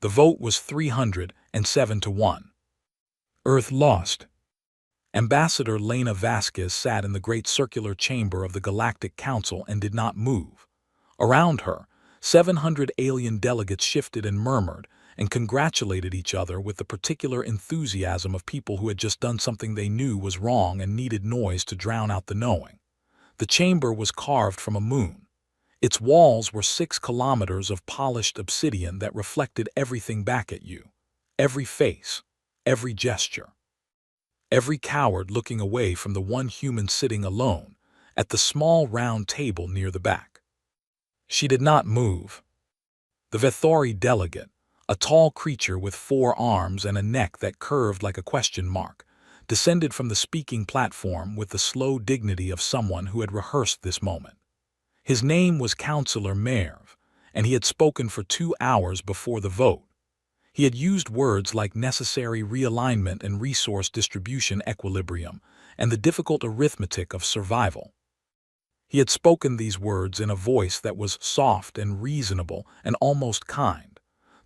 The vote was 307 to 1. Earth lost. Ambassador Lena Vasquez sat in the great circular chamber of the Galactic Council and did not move. Around her, 700 alien delegates shifted and murmured and congratulated each other with the particular enthusiasm of people who had just done something they knew was wrong and needed noise to drown out the knowing. The chamber was carved from a moon. Its walls were 6 kilometers of polished obsidian that reflected everything back at you. Every face, every gesture. Every coward looking away from the one human sitting alone at the small round table near the back. She did not move. The Vethori delegate, a tall creature with 4 arms and a neck that curved like a question mark, descended from the speaking platform with the slow dignity of someone who had rehearsed this moment. His name was Councillor Merv, and he had spoken for 2 hours before the vote. He had used words like necessary realignment and resource distribution equilibrium and the difficult arithmetic of survival. He had spoken these words in a voice that was soft and reasonable and almost kind,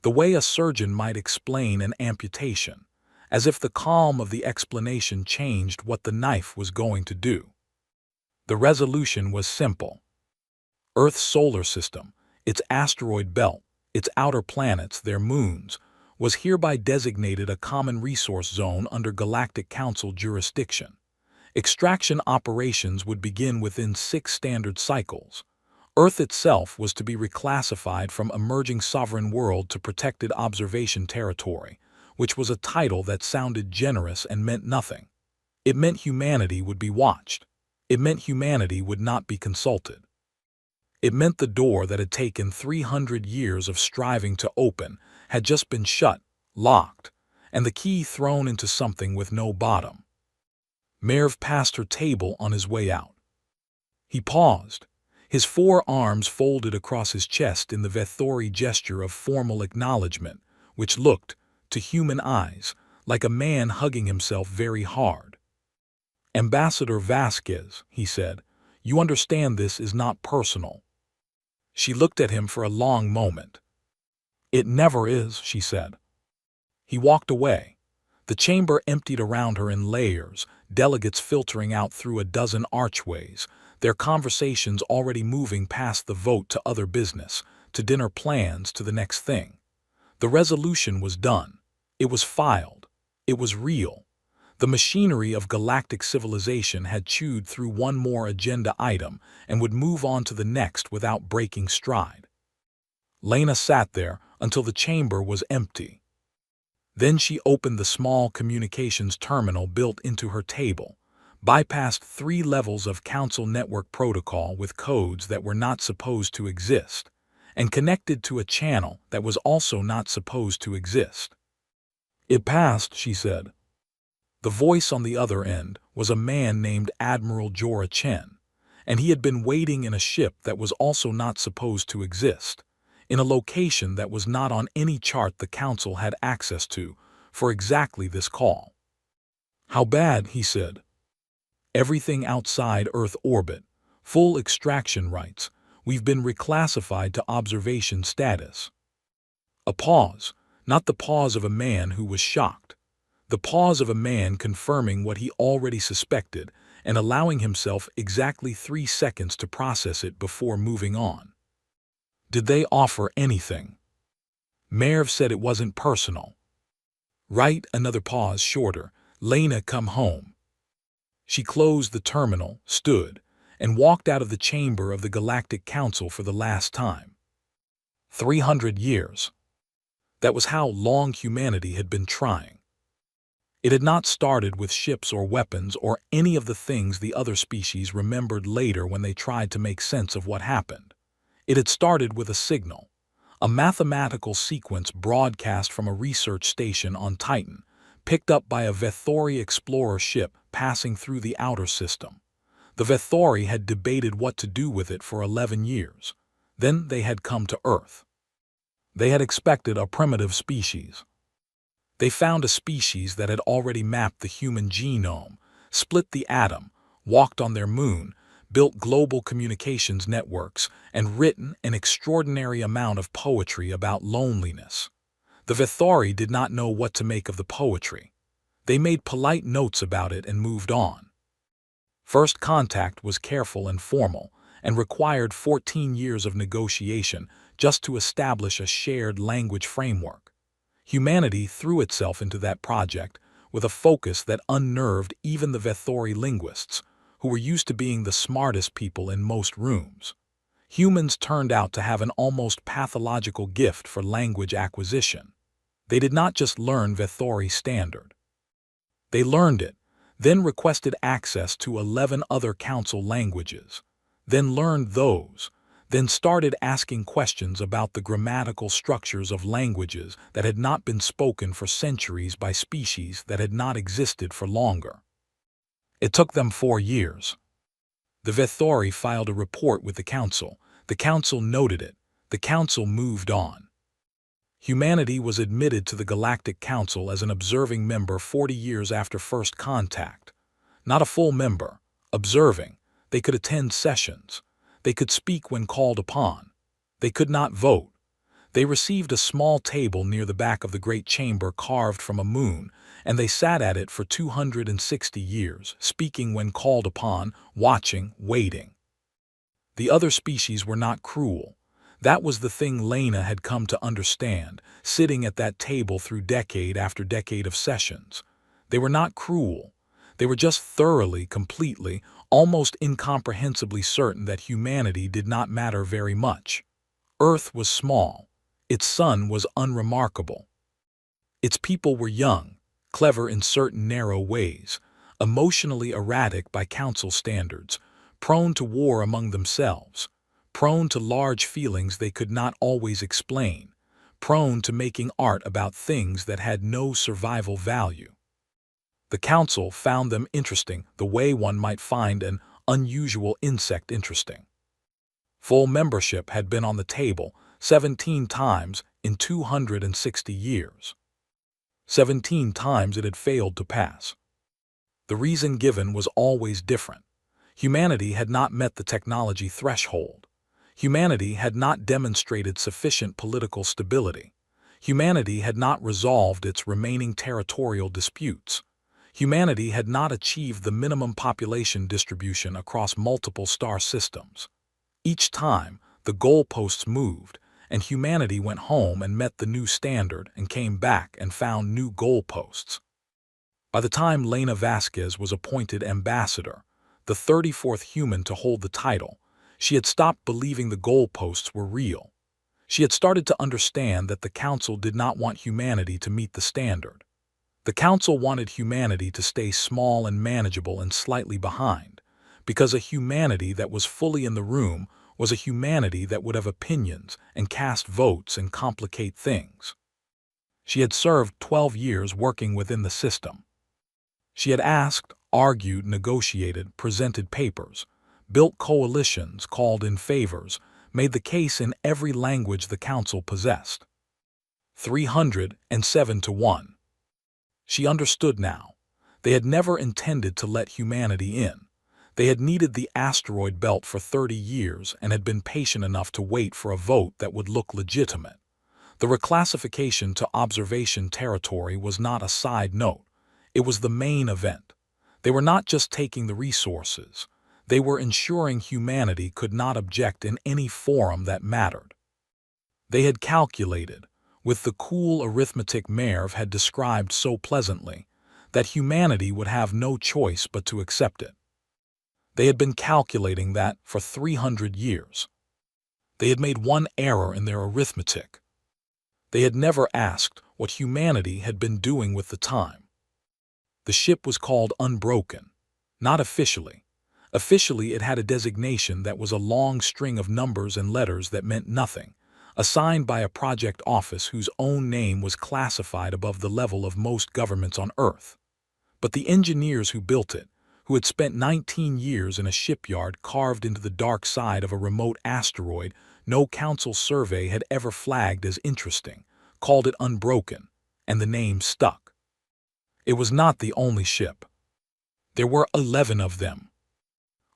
the way a surgeon might explain an amputation, as if the calm of the explanation changed what the knife was going to do. The resolution was simple. Earth's solar system, its asteroid belt, its outer planets, their moons, was hereby designated a common resource zone under Galactic Council jurisdiction. Extraction operations would begin within 6 standard cycles. Earth itself was to be reclassified from emerging sovereign world to protected observation territory, which was a title that sounded generous and meant nothing. It meant humanity would be watched. It meant humanity would not be consulted. It meant the door that had taken 300 years of striving to open had just been shut, locked, and the key thrown into something with no bottom. Merv passed her table on his way out. He paused, his 4 arms folded across his chest in the Vethori gesture of formal acknowledgement, which looked, to human eyes, like a man hugging himself very hard. "Ambassador Vasquez," he said, "you understand this is not personal." She looked at him for a long moment. "It never is," she said. He walked away. The chamber emptied around her in layers, delegates filtering out through a dozen archways, their conversations already moving past the vote to other business, to dinner plans, to the next thing. The resolution was done. It was filed. It was real. The machinery of galactic civilization had chewed through one more agenda item and would move on to the next without breaking stride. Lena sat there until the chamber was empty. Then she opened the small communications terminal built into her table, bypassed 3 levels of council network protocol with codes that were not supposed to exist, and connected to a channel that was also not supposed to exist. "It passed," she said. The voice on the other end was a man named Admiral Jorah Chen, and he had been waiting in a ship that was also not supposed to exist, in a location that was not on any chart the Council had access to, for exactly this call. "How bad?" he said. "Everything outside Earth orbit, full extraction rights, we've been reclassified to observation status." A pause, not the pause of a man who was shocked. The pause of a man confirming what he already suspected and allowing himself exactly 3 seconds to process it before moving on. "Did they offer anything?" Merv said it wasn't personal. "Right," another pause shorter. "Lena, come home." She closed the terminal, stood, and walked out of the chamber of the Galactic Council for the last time. 300 years. That was how long humanity had been trying. It had not started with ships or weapons or any of the things the other species remembered later when they tried to make sense of what happened. It had started with a signal, a mathematical sequence broadcast from a research station on Titan, picked up by a Vethori explorer ship passing through the outer system. The Vethori had debated what to do with it for 11 years. Then they had come to Earth. They had expected a primitive species. They found a species that had already mapped the human genome, split the atom, walked on their moon, built global communications networks, and written an extraordinary amount of poetry about loneliness. The Vethori did not know what to make of the poetry. They made polite notes about it and moved on. First contact was careful and formal, and required 14 years of negotiation just to establish a shared language framework. Humanity threw itself into that project with a focus that unnerved even the Vethori linguists, who were used to being the smartest people in most rooms. Humans turned out to have an almost pathological gift for language acquisition. They did not just learn Vethori standard. They learned it, then requested access to 11 other council languages, then learned those, then started asking questions about the grammatical structures of languages that had not been spoken for centuries by species that had not existed for longer. It took them 4 years. The Vethori filed a report with the council. The council noted it. The council moved on. Humanity was admitted to the Galactic Council as an observing member 40 years after first contact. Not a full member, observing. They could attend sessions. They could speak when called upon. They could not vote. They received a small table near the back of the great chamber carved from a moon, and they sat at it for 260 years, speaking when called upon, watching, waiting. The other species were not cruel. That was the thing Lena had come to understand, sitting at that table through decade after decade of sessions. They were not cruel. They were just thoroughly, completely, almost incomprehensibly certain that humanity did not matter very much. Earth was small. Its sun was unremarkable. Its people were young, clever in certain narrow ways, emotionally erratic by council standards, prone to war among themselves, prone to large feelings they could not always explain, prone to making art about things that had no survival value. The council found them interesting the way one might find an unusual insect interesting. Full membership had been on the table 17 times in 260 years. 17 times it had failed to pass. The reason given was always different. Humanity had not met the technology threshold. Humanity had not demonstrated sufficient political stability. Humanity had not resolved its remaining territorial disputes. Humanity had not achieved the minimum population distribution across multiple star systems. Each time, the goalposts moved, and humanity went home and met the new standard and came back and found new goalposts. By the time Lena Vasquez was appointed ambassador, the 34th human to hold the title, she had stopped believing the goalposts were real. She had started to understand that the council did not want humanity to meet the standard. The council wanted humanity to stay small and manageable and slightly behind, because a humanity that was fully in the room was a humanity that would have opinions and cast votes and complicate things. She had served 12 years working within the system. She had asked, argued, negotiated, presented papers, built coalitions, called in favors, made the case in every language the council possessed. 307 to 1. She understood now. They had never intended to let humanity in. They had needed the asteroid belt for 30 years and had been patient enough to wait for a vote that would look legitimate. The reclassification to observation territory was not a side note. It was the main event. They were not just taking the resources. They were ensuring humanity could not object in any forum that mattered. They had calculated, with the cool arithmetic Merv had described so pleasantly, that humanity would have no choice but to accept it. They had been calculating that for 300 years. They had made one error in their arithmetic. They had never asked what humanity had been doing with the time. The ship was called Unbroken, not officially. Officially, it had a designation that was a long string of numbers and letters that meant nothing, assigned by a project office whose own name was classified above the level of most governments on Earth. But the engineers who built it, who had spent 19 years in a shipyard carved into the dark side of a remote asteroid no council survey had ever flagged as interesting, called it Unbroken, and the name stuck. It was not the only ship. There were 11 of them.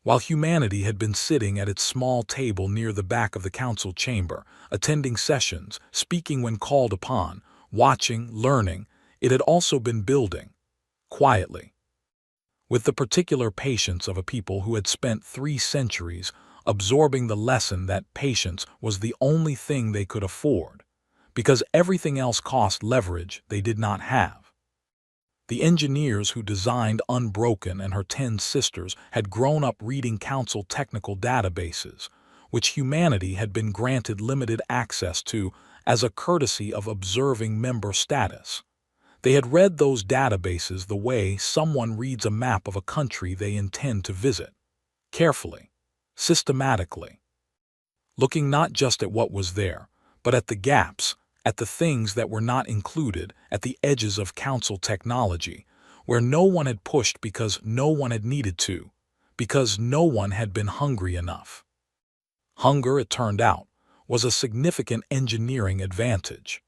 While humanity had been sitting at its small table near the back of the council chamber, attending sessions, speaking when called upon, watching, learning, it had also been building, quietly, with the particular patience of a people who had spent 3 centuries absorbing the lesson that patience was the only thing they could afford, because everything else cost leverage they did not have. The engineers who designed Unbroken and her 10 sisters had grown up reading council technical databases, which humanity had been granted limited access to as a courtesy of observing member status. They had read those databases the way someone reads a map of a country they intend to visit, carefully, systematically, looking not just at what was there, but at the gaps, at the things that were not included, at the edges of council technology, where no one had pushed because no one had needed to, because no one had been hungry enough. Hunger, it turned out, was a significant engineering advantage.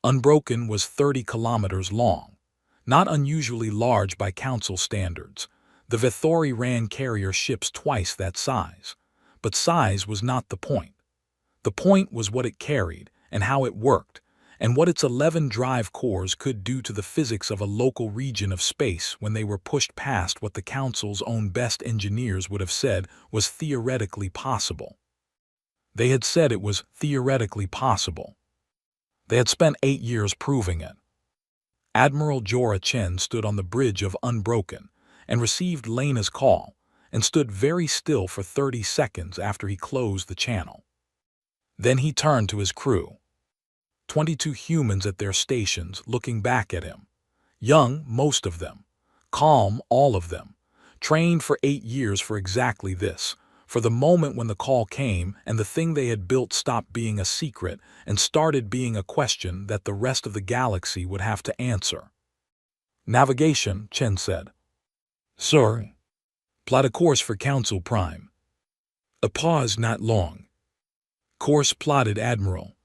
Unbroken was 30 kilometers long, not unusually large by council standards. The Vithori ran carrier ships twice that size. But size was not the point. The point was what it carried and how it worked, and what its 11 drive cores could do to the physics of a local region of space when they were pushed past what the council's own best engineers would have said was theoretically possible. They had said it was theoretically possible. They had spent 8 years proving it. Admiral Jorah Chen stood on the bridge of Unbroken and received Lena's call and stood very still for 30 seconds after he closed the channel. Then he turned to his crew. 22 humans at their stations looking back at him. Young, most of them. Calm, all of them. Trained for 8 years for exactly this, for the moment when the call came and the thing they had built stopped being a secret and started being a question that the rest of the galaxy would have to answer. Navigation, Chen said. Sir. Plot a course for Council Prime. A pause not long. Course plotted, Admiral.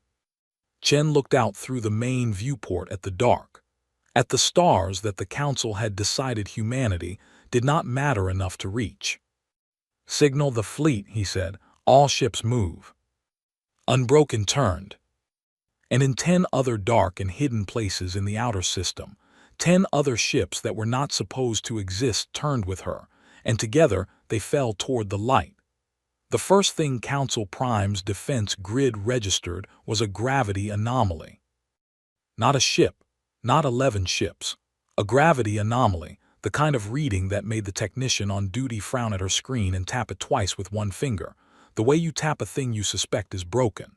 Chen looked out through the main viewport at the dark, at the stars that the Council had decided humanity did not matter enough to reach. Signal the fleet, he said. All ships move. Unbroken turned. And in 10 other dark and hidden places in the outer system, 10 other ships that were not supposed to exist turned with her, and together they fell toward the light. The first thing Council Prime's defense grid registered was a gravity anomaly. Not a ship, not 11 ships. A gravity anomaly, the kind of reading that made the technician on duty frown at her screen and tap it twice with one finger, the way you tap a thing you suspect is broken.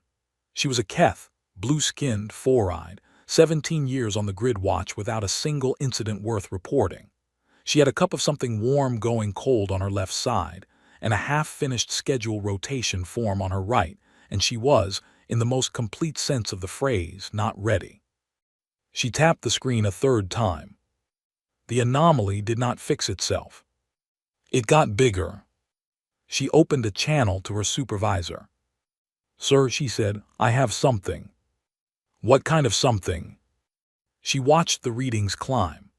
She was a Keth, blue-skinned, four-eyed, 17 years on the grid watch without a single incident worth reporting. She had a cup of something warm going cold on her left side, and a half-finished schedule rotation form on her right, and she was, in the most complete sense of the phrase, not ready. She tapped the screen a third time. The anomaly did not fix itself. It got bigger. She opened a channel to her supervisor. Sir, she said, I have something. What kind of something? She watched the readings climb.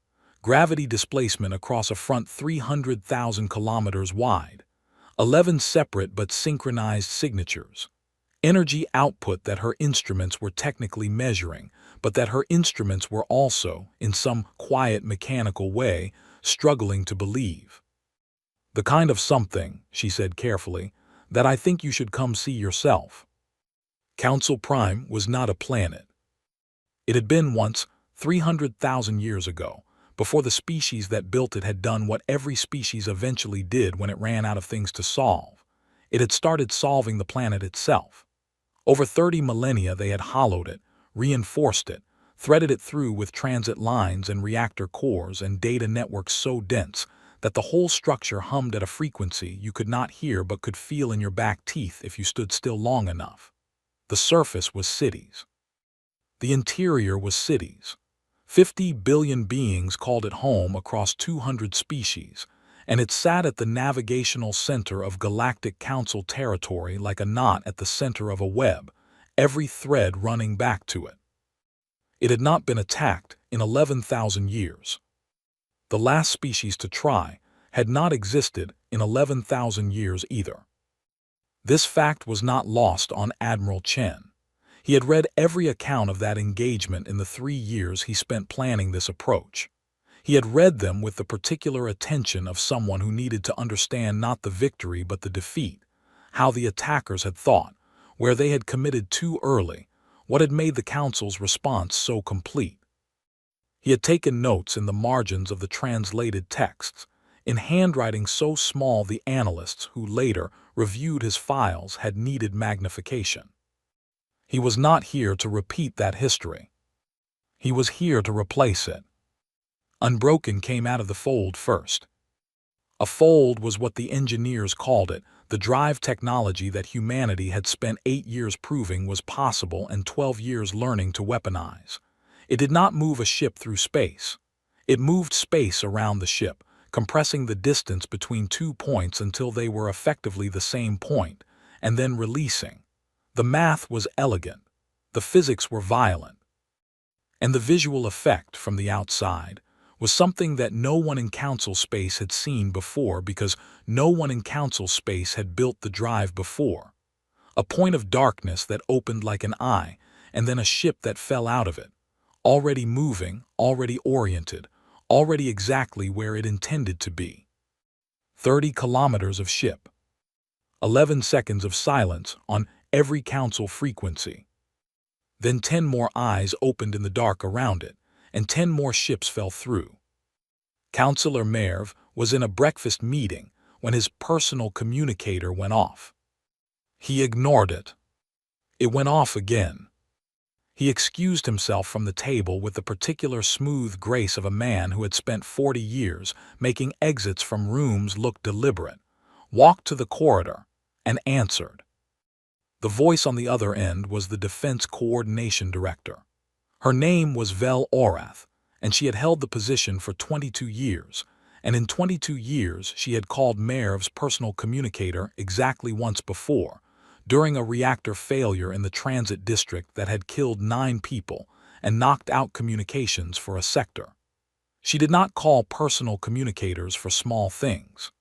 Gravity displacement across a front 300,000 kilometers wide. 11 separate but synchronized signatures. Energy output that her instruments were technically measuring, but that her instruments were also, in some quiet mechanical way, struggling to believe. The kind of something, she said carefully, that I think you should come see yourself. Council Prime was not a planet. It had been once, 300,000 years ago, before the species that built it had done what every species eventually did when it ran out of things to solve. It had started solving the planet itself. Over 30 millennia they had hollowed it, reinforced it, threaded it through with transit lines and reactor cores and data networks so dense that the whole structure hummed at a frequency you could not hear but could feel in your back teeth if you stood still long enough. The surface was cities. The interior was cities. 50 billion beings called it home across 200 species, and it sat at the navigational center of Galactic Council territory like a knot at the center of a web, every thread running back to it. It had not been attacked in 11,000 years. The last species to try had not existed in 11,000 years either. This fact was not lost on Admiral Chen. He had read every account of that engagement in the 3 years he spent planning this approach. He had read them with the particular attention of someone who needed to understand not the victory but the defeat, how the attackers had thought, where they had committed too early, what had made the council's response so complete. He had taken notes in the margins of the translated texts, in handwriting so small the analysts who later reviewed his files had needed magnification. He was not here to repeat that history. He was here to replace it. Unbroken came out of the fold first. A fold was what the engineers called it, the drive technology that humanity had spent 8 years proving was possible and 12 years learning to weaponize. It did not move a ship through space. It moved space around the ship, compressing the distance between 2 points until they were effectively the same point, and then releasing. The math was elegant. The physics were violent. And the visual effect from the outside was something that no one in council space had seen before because no one in council space had built the drive before. A point of darkness that opened like an eye, and then a ship that fell out of it, already moving, already oriented, already exactly where it intended to be. 30 kilometers of ship. 11 seconds of silence on every council frequency. Then 10 more eyes opened in the dark around it, and 10 more ships fell through. Councillor Merv was in a breakfast meeting when his personal communicator went off. He ignored it. It went off again. He excused himself from the table with the particular smooth grace of a man who had spent 40 years making exits from rooms look deliberate, walked to the corridor, and answered. The voice on the other end was the Defense Coordination Director. Her name was Vel Orath, and she had held the position for 22 years, and in 22 years she had called Merv's personal communicator exactly once before, during a reactor failure in the transit district that had killed 9 people and knocked out communications for a sector. She did not call personal communicators for small things.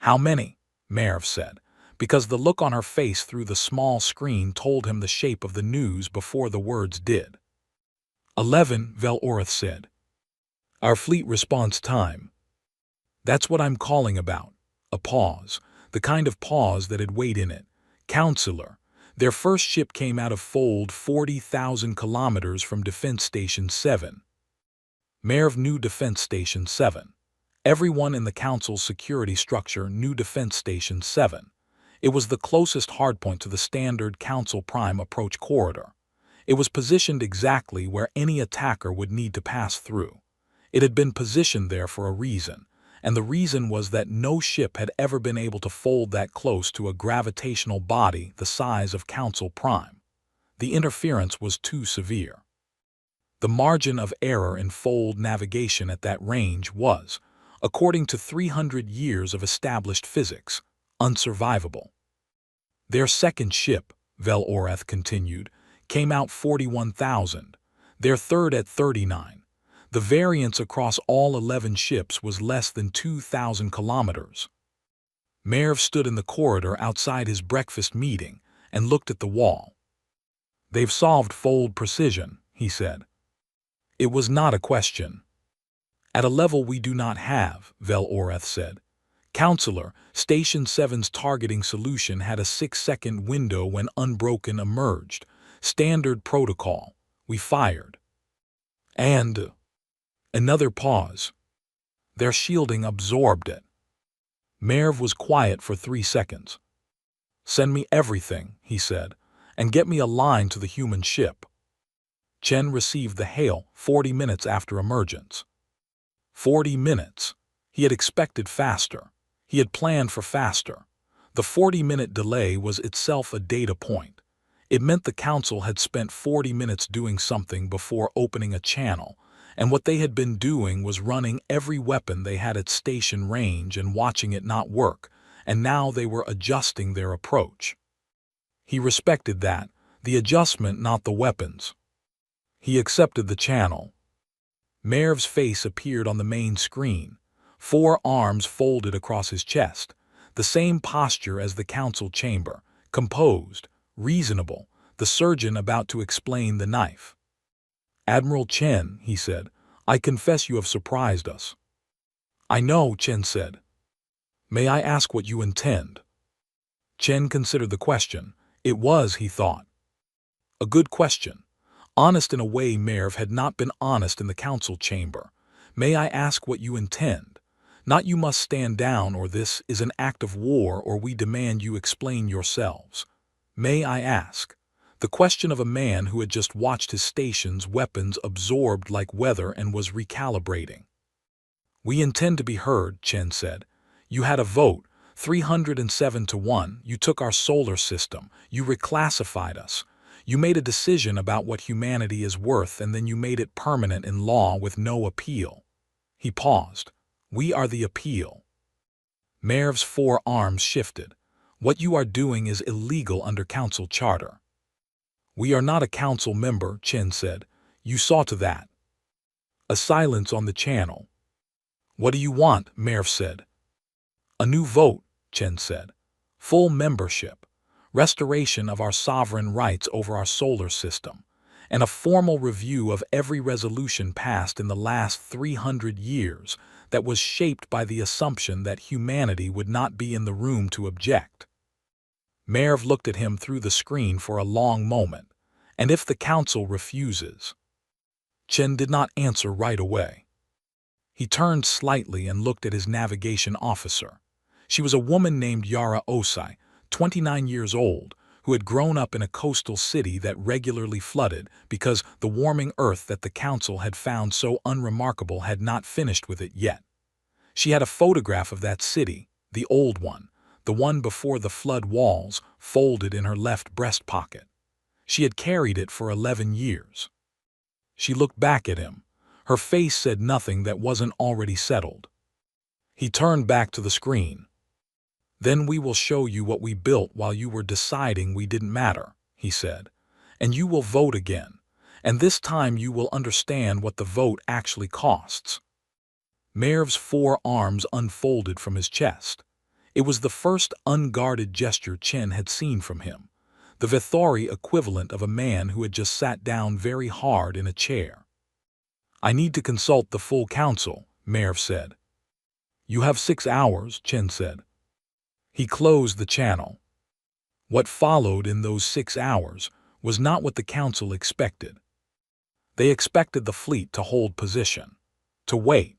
"How many?" Merv said, because the look on her face through the small screen told him the shape of the news before the words did. 11, Vel Orath said. "Our fleet response time." "That's what I'm calling about." A pause, the kind of pause that had weight in it. "Counselor, their first ship came out of fold 40,000 kilometers from Defense Station 7. Merv knew Defense Station 7. Everyone in the Council's security structure knew Defense Station 7. It was the closest hardpoint to the standard Council Prime approach corridor. It was positioned exactly where any attacker would need to pass through. It had been positioned there for a reason, and the reason was that no ship had ever been able to fold that close to a gravitational body the size of Council Prime. The interference was too severe. The margin of error in fold navigation at that range was, according to 300 years of established physics, unsurvivable. Their second ship, Vel Orath continued, came out 41,000, their third at 39. The variance across all 11 ships was less than 2,000 kilometers. Merv stood in the corridor outside his breakfast meeting and looked at the wall. "They've solved fold precision," he said. It was not a question. "At a level we do not have," Vel Orath said. "Counselor, Station 7's targeting solution had a 6-second window when Unbroken emerged. Standard protocol. We fired." And another pause. Their shielding absorbed it. Merv was quiet for 3 seconds. "Send me everything," he said, "and get me a line to the human ship." Chen received the hail 40 minutes after emergence. 40 minutes. He had expected faster. He had planned for faster. The 40-minute delay was itself a data point. It meant the Council had spent 40 minutes doing something before opening a channel, and what they had been doing was running every weapon they had at station range and watching it not work, and now they were adjusting their approach. He respected that, the adjustment, not the weapons. He accepted the channel. Merv's face appeared on the main screen, 4 arms folded across his chest, the same posture as the Council chamber, composed, reasonable, the surgeon about to explain the knife. "Admiral Chen," he said, "I confess you have surprised us." "I know," Chen said. "May I ask what you intend?" Chen considered the question. It was, he thought, a good question. Honest in a way Merv had not been honest in the council chamber. "May I ask what you intend? Not you must stand down, or this is an act of war, or we demand you explain yourselves. May I ask?" The question of a man who had just watched his station's weapons absorbed like weather and was recalibrating. "We intend to be heard," Chen said. "You had a vote, 307 to 1. You took our solar system. You reclassified us. You made a decision about what humanity is worth, and then you made it permanent in law with no appeal." He paused. "We are the appeal." Merv's four arms shifted. "What you are doing is illegal under council charter." "We are not a council member," Chen said. "You saw to that." A silence on the channel. "What do you want?" Merv said. "A new vote," Chen said. "Full membership. Restoration of our sovereign rights over our solar system. And a formal review of every resolution passed in the last 300 years that was shaped by the assumption that humanity would not be in the room to object." Merv looked at him through the screen for a long moment. "And if the council refuses?" Chen did not answer right away. He turned slightly and looked at his navigation officer. She was a woman named Yara Osai, 29 years old, who had grown up in a coastal city that regularly flooded because the warming earth that the council had found so unremarkable had not finished with it yet. She had a photograph of that city, the old one, the one before the flood walls, folded in her left breast pocket. She had carried it for 11 years. She looked back at him. Her face said nothing that wasn't already settled. He turned back to the screen. "Then we will show you what we built while you were deciding we didn't matter," he said. "And you will vote again. And this time you will understand what the vote actually costs." Merv's four arms unfolded from his chest. It was the first unguarded gesture Chen had seen from him, the Vithori equivalent of a man who had just sat down very hard in a chair. "I need to consult the full council," Merv said. "You have 6 hours," Chen said. He closed the channel. What followed in those 6 hours was not what the council expected. They expected the fleet to hold position, to wait,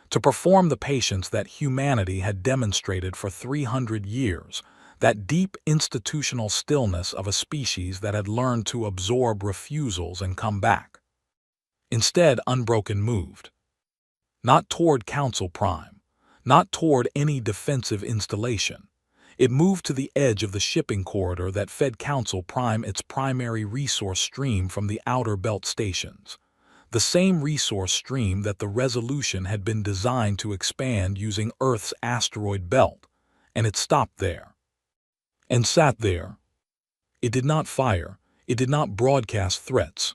to perform the patience that humanity had demonstrated for 300 years, that deep institutional stillness of a species that had learned to absorb refusals and come back. Instead, Unbroken moved. Not toward Council Prime, not toward any defensive installation. It moved to the edge of the shipping corridor that fed Council Prime its primary resource stream from the outer belt stations. The same resource stream that the Resolution had been designed to expand using Earth's asteroid belt, and it stopped there. And sat there. It did not fire, it did not broadcast threats.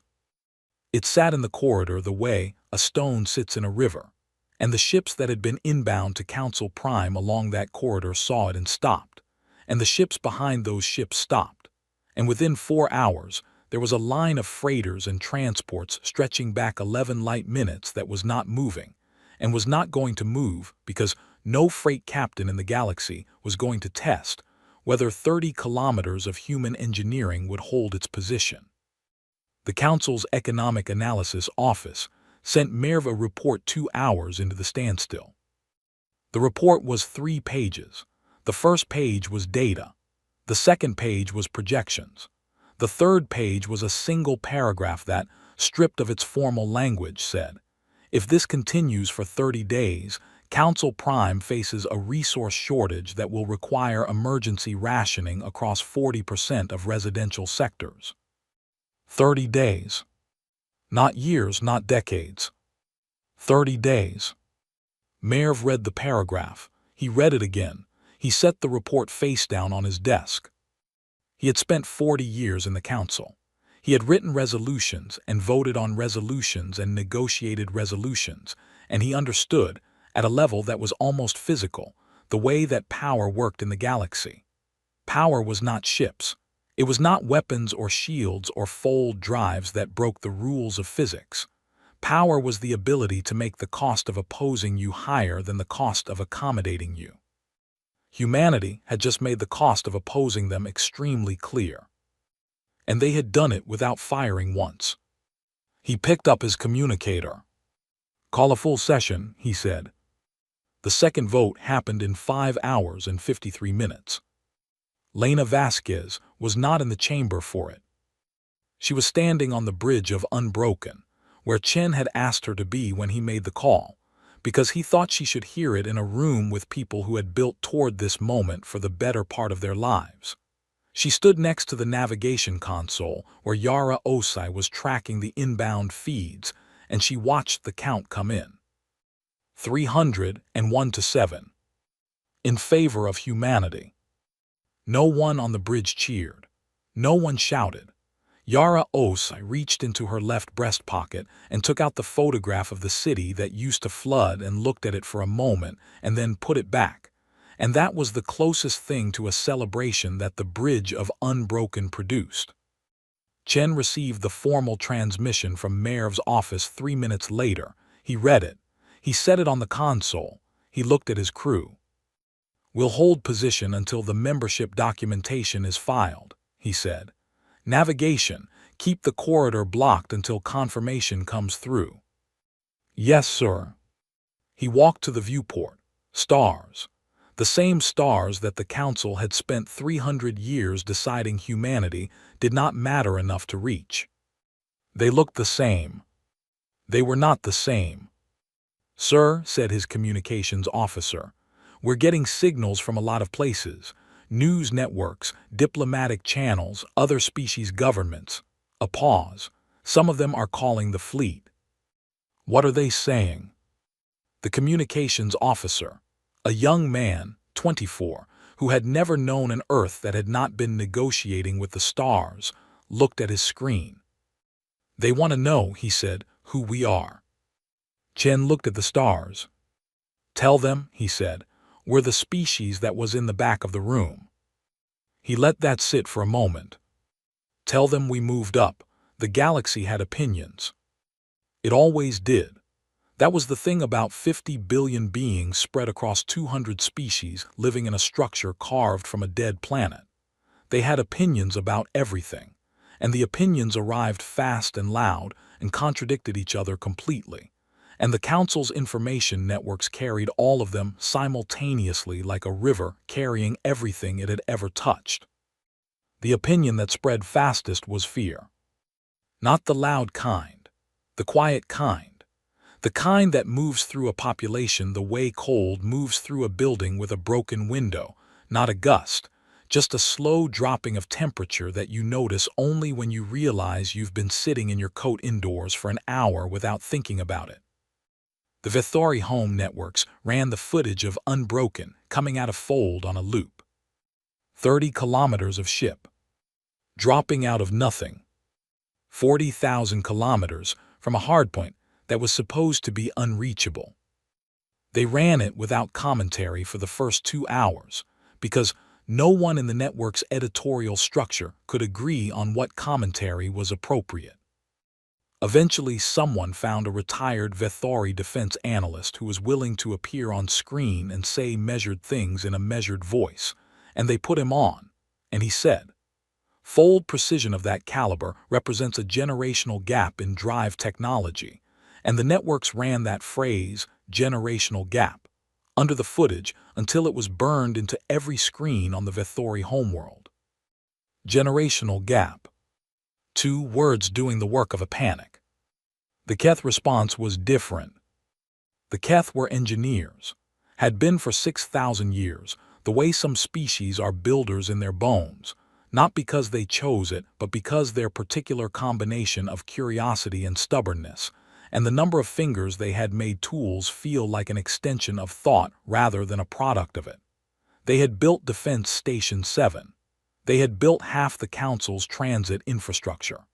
It sat in the corridor the way a stone sits in a river, and the ships that had been inbound to Council Prime along that corridor saw it and stopped, and the ships behind those ships stopped, and within 4 hours, there was a line of freighters and transports stretching back 11 light minutes that was not moving, and was not going to move because no freight captain in the galaxy was going to test whether 30 kilometers of human engineering would hold its position. The Council's Economic Analysis Office sent Merv a report 2 hours into the standstill. The report was 3 pages. The first page was data. The second page was projections. The third page was a single paragraph that, stripped of its formal language, said, "If this continues for 30 days, Council Prime faces a resource shortage that will require emergency rationing across 40% of residential sectors." 30 days. Not years, not decades. 30 days. Merv read the paragraph. He read it again. He set the report face down on his desk. He had spent 40 years in the council. He had written resolutions and voted on resolutions and negotiated resolutions, and he understood, at a level that was almost physical, the way that power worked in the galaxy. Power was not ships. It was not weapons or shields or fold drives that broke the rules of physics. Power was the ability to make the cost of opposing you higher than the cost of accommodating you. Humanity had just made the cost of opposing them extremely clear. And they had done it without firing once. He picked up his communicator. "Call a full session," he said. The second vote happened in 5 hours and 53 minutes. Lena Vasquez was not in the chamber for it. She was standing on the bridge of Unbroken, where Chen had asked her to be when he made the call, because he thought she should hear it in a room with people who had built toward this moment for the better part of their lives. She stood next to the navigation console where Yara Osai was tracking the inbound feeds, and she watched the count come in. 301 to 7. In favor of humanity. No one on the bridge cheered. No one shouted. Yara Osai reached into her left breast pocket and took out the photograph of the city that used to flood and looked at it for a moment and then put it back. And that was the closest thing to a celebration that the bridge of Unbroken produced. Chen received the formal transmission from Merv's office 3 minutes later. He read it. He set it on the console. He looked at his crew. "We'll hold position until the membership documentation is filed," he said. "Navigation, keep the corridor blocked until confirmation comes through." "Yes, sir." He walked to the viewport. Stars. The same stars that the Council had spent 300 years deciding humanity did not matter enough to reach. They looked the same. They were not the same. "Sir," said his communications officer, "we're getting signals from a lot of places. News networks, diplomatic channels, other species governments." A pause. "Some of them are calling the fleet." "What are they saying?" The communications officer, a young man, 24, who had never known an Earth that had not been negotiating with the stars, looked at his screen. "They want to know," he said, "who we are." Chen looked at the stars. "Tell them," he said, "we're the species that was in the back of the room." He let that sit for a moment. "Tell them we moved up. The galaxy had opinions." It always did. That was the thing about 50 billion beings spread across 200 species living in a structure carved from a dead planet. They had opinions about everything, and the opinions arrived fast and loud and contradicted each other completely. And the Council's information networks carried all of them simultaneously like a river carrying everything it had ever touched. The opinion that spread fastest was fear. Not the loud kind, the quiet kind. The kind that moves through a population the way cold moves through a building with a broken window, not a gust, just a slow dropping of temperature that you notice only when you realize you've been sitting in your coat indoors for an hour without thinking about it. The Vithori home networks ran the footage of Unbroken coming out of fold on a loop. 30 kilometers of ship. Dropping out of nothing. 40,000 kilometers from a hardpoint that was supposed to be unreachable. They ran it without commentary for the first 2 hours, because no one in the network's editorial structure could agree on what commentary was appropriate. Eventually, someone found a retired Vethori defense analyst who was willing to appear on screen and say measured things in a measured voice, and they put him on, and he said, "Fold precision of that caliber represents a generational gap in drive technology," and the networks ran that phrase, generational gap, under the footage until it was burned into every screen on the Vethori homeworld. Generational gap. 2 words doing the work of a panic. The Keth response was different. The Keth were engineers, had been for 6,000 years, the way some species are builders in their bones, not because they chose it, but because their particular combination of curiosity and stubbornness, and the number of fingers they had made tools feel like an extension of thought rather than a product of it. They had built Defense Station 7. They had built half the Council's transit infrastructure.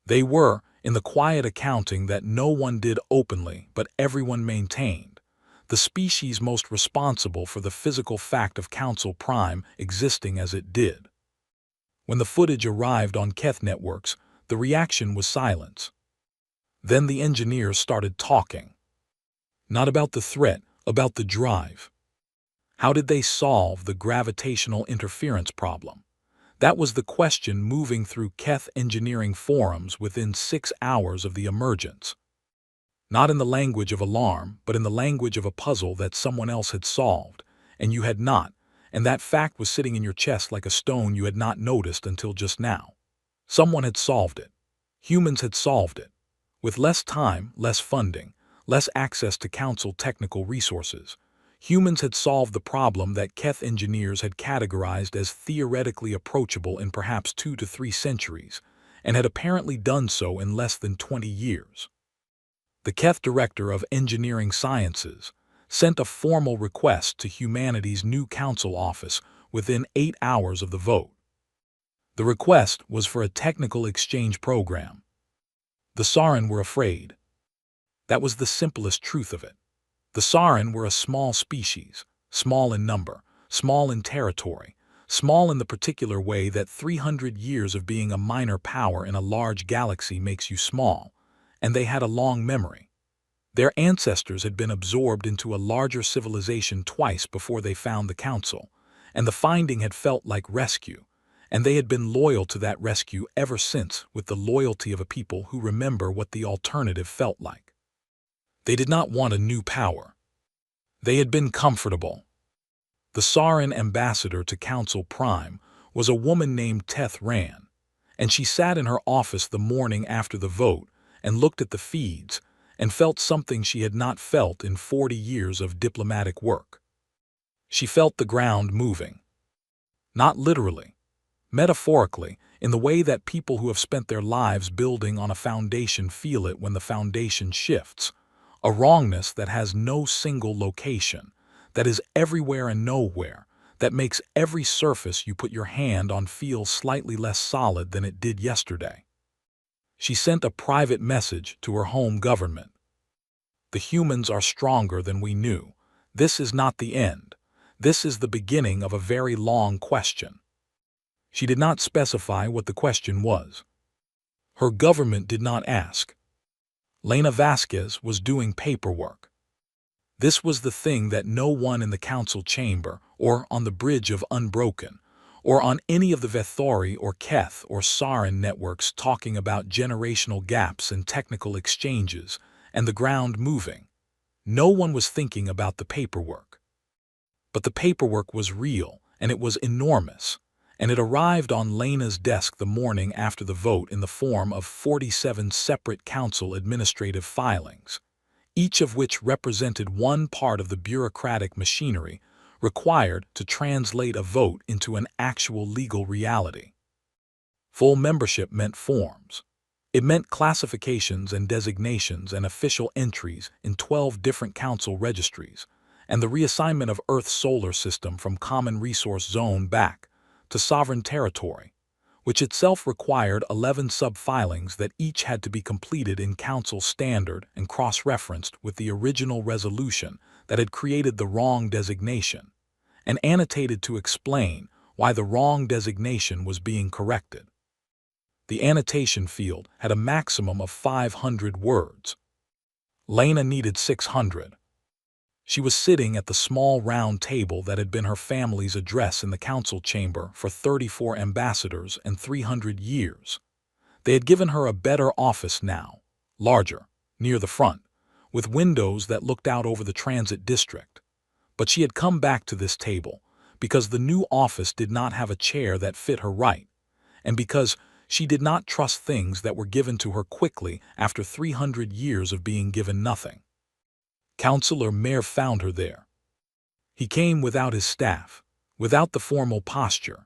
They were, in the quiet accounting that no one did openly but everyone maintained, the species most responsible for the physical fact of Council Prime existing as it did. When the footage arrived on Keth networks, the reaction was silence. Then the engineers started talking. Not about the threat, about the drive. How did they solve the gravitational interference problem? That was the question moving through Keth engineering forums within 6 hours of the emergence. Not in the language of alarm, but in the language of a puzzle that someone else had solved, and you had not, and that fact was sitting in your chest like a stone you had not noticed until just now. Someone had solved it. Humans had solved it. With less time, less funding, less access to council technical resources, humans had solved the problem that Keth engineers had categorized as theoretically approachable in perhaps 2 to 3 centuries, and had apparently done so in less than 20 years. The Keth Director of Engineering Sciences sent a formal request to humanity's new council office within 8 hours of the vote. The request was for a technical exchange program. The Sarin were afraid. That was the simplest truth of it. The Sarin were a small species, small in number, small in territory, small in the particular way that 300 years of being a minor power in a large galaxy makes you small, and they had a long memory. Their ancestors had been absorbed into a larger civilization twice before they found the council, and the finding had felt like rescue, and they had been loyal to that rescue ever since, with the loyalty of a people who remember what the alternative felt like. They did not want a new power. They had been comfortable. The Sarin ambassador to Council Prime was a woman named Teth Ran, and she sat in her office the morning after the vote and looked at the feeds and felt something she had not felt in 40 years of diplomatic work. She felt the ground moving. Not literally. Metaphorically, in the way that people who have spent their lives building on a foundation feel it when the foundation shifts, a wrongness that has no single location, that is everywhere and nowhere, that makes every surface you put your hand on feel slightly less solid than it did yesterday. She sent a private message to her home government. The humans are stronger than we knew. This is not the end. This is the beginning of a very long question. She did not specify what the question was. Her government did not ask. Lena Vasquez was doing paperwork. This was the thing that no one in the council chamber, or on the bridge of Unbroken, or on any of the Vethori or Keth or Sarin networks talking about generational gaps and technical exchanges, and the ground moving. No one was thinking about the paperwork. But the paperwork was real, and it was enormous, and it arrived on Lena's desk the morning after the vote in the form of 47 separate council administrative filings, each of which represented one part of the bureaucratic machinery required to translate a vote into an actual legal reality. Full membership meant forms. It meant classifications and designations and official entries in 12 different council registries, and the reassignment of Earth's solar system from Common Resource Zone back to sovereign territory, which itself required 11 sub-filings that each had to be completed in council standard and cross-referenced with the original resolution that had created the wrong designation, and annotated to explain why the wrong designation was being corrected. The annotation field had a maximum of 500 words. Lena needed 600. She was sitting at the small round table that had been her family's address in the council chamber for 34 ambassadors and 300 years. They had given her a better office now, larger, near the front, with windows that looked out over the transit district. But she had come back to this table because the new office did not have a chair that fit her right, and because she did not trust things that were given to her quickly after 300 years of being given nothing. Councillor Mayer found her there. He came without his staff, without the formal posture.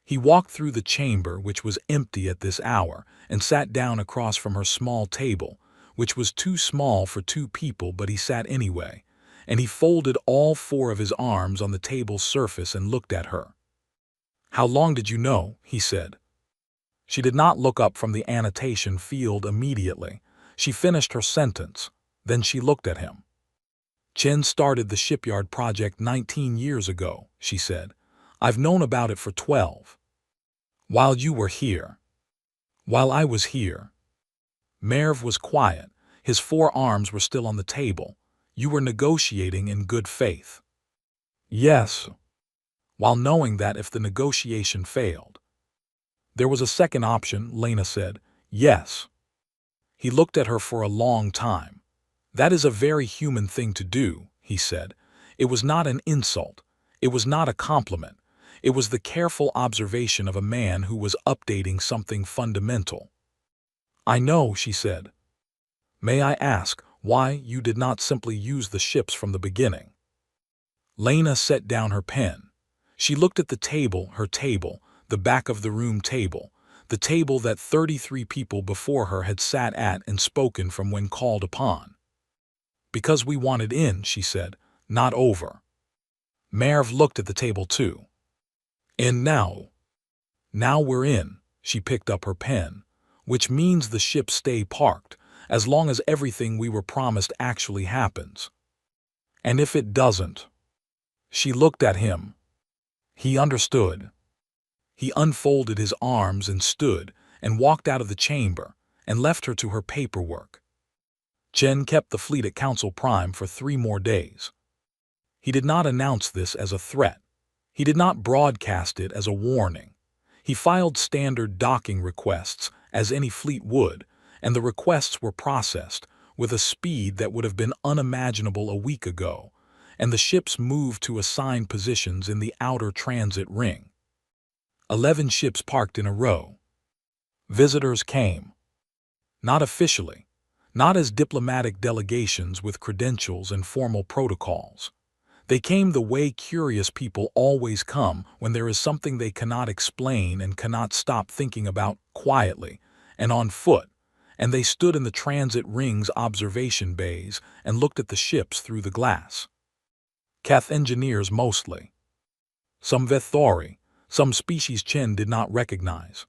He walked through the chamber, which was empty at this hour, and sat down across from her small table, which was too small for 2 people, but he sat anyway, and he folded all 4 of his arms on the table's surface and looked at her. "How long did you know?" he said. She did not look up from the annotation field immediately. She finished her sentence, then she looked at him. "Chen started the shipyard project 19 years ago," she said. "I've known about it for 12. While you were here. While I was here. Merv was quiet. His forearms were still on the table. You were negotiating in good faith. Yes. While knowing that if the negotiation failed. There was a second option, Lena said. Yes. He looked at her for a long time. That is a very human thing to do, he said. It was not an insult. It was not a compliment. It was the careful observation of a man who was updating something fundamental. I know, she said. May I ask why you did not simply use the ships from the beginning? Lena set down her pen. She looked at the table, her table, the back of the room table, the table that 33 people before her had sat at and spoken from when called upon. Because we wanted in, she said, not over. Merv looked at the table too. And now? Now we're in, she picked up her pen, which means the ships stay parked, as long as everything we were promised actually happens. And if it doesn't? She looked at him. He understood. He unfolded his arms and stood and walked out of the chamber and left her to her paperwork. Chen kept the fleet at Council Prime for 3 more days. He did not announce this as a threat. He did not broadcast it as a warning. He filed standard docking requests, as any fleet would, and the requests were processed with a speed that would have been unimaginable a week ago, and the ships moved to assigned positions in the outer transit ring. 11 ships parked in a row. Visitors came. Not officially, not as diplomatic delegations with credentials and formal protocols. They came the way curious people always come when there is something they cannot explain and cannot stop thinking about quietly and on foot, and they stood in the transit ring's observation bays and looked at the ships through the glass. Keth engineers mostly. Some Vethori, some species Chen did not recognize.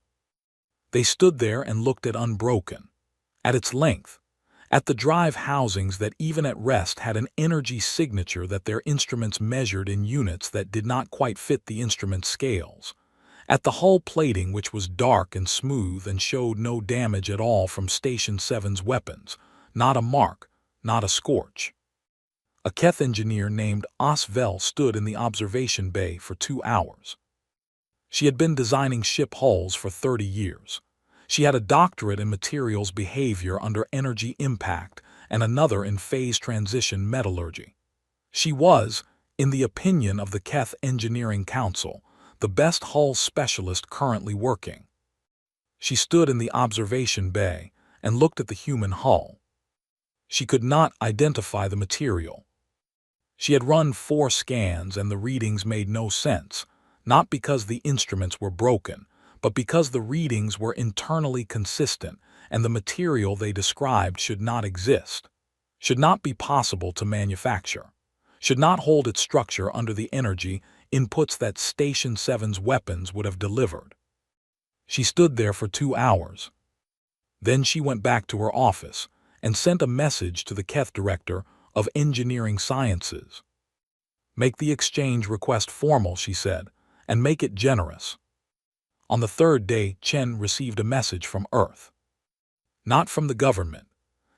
They stood there and looked at Unbroken, at its length, at the drive housings that even at rest had an energy signature that their instruments measured in units that did not quite fit the instrument scales, at the hull plating which was dark and smooth and showed no damage at all from Station 7's weapons, not a mark, not a scorch. A Keth engineer named Osvel stood in the observation bay for 2 hours. She had been designing ship hulls for 30 years. She had a doctorate in materials behavior under energy impact and another in phase transition metallurgy. She was, in the opinion of the Keth Engineering Council, the best hull specialist currently working. She stood in the observation bay and looked at the human hull. She could not identify the material. She had run 4 scans and the readings made no sense, not because the instruments were broken, but because the readings were internally consistent and the material they described should not exist, should not be possible to manufacture, should not hold its structure under the energy inputs that Station 7's weapons would have delivered. She stood there for 2 hours. Then she went back to her office and sent a message to the Keth Director of Engineering Sciences. Make the exchange request formal, she said, and make it generous. On the 3rd day, Chen received a message from Earth. Not from the government,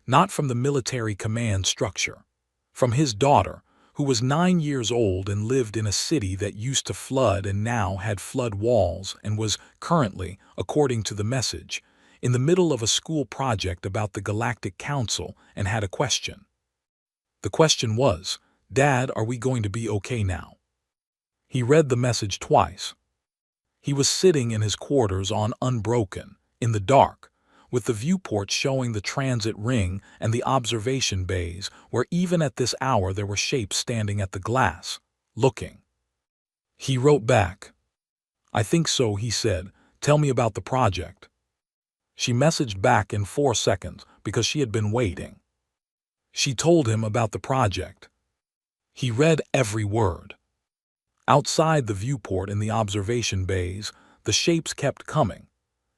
not from the military command structure, from his daughter, who was 9 years old and lived in a city that used to flood and now had flood walls and was currently, according to the message, in the middle of a school project about the Galactic Council and had a question. The question was, Dad, are we going to be okay now? He read the message twice. He was sitting in his quarters on Unbroken, in the dark, with the viewport showing the transit ring and the observation bays, where even at this hour there were shapes standing at the glass, looking. He wrote back. I think so, he said. Tell me about the project. She messaged back in 4 seconds because she had been waiting. She told him about the project. He read every word. Outside the viewport in the observation bays, the shapes kept coming.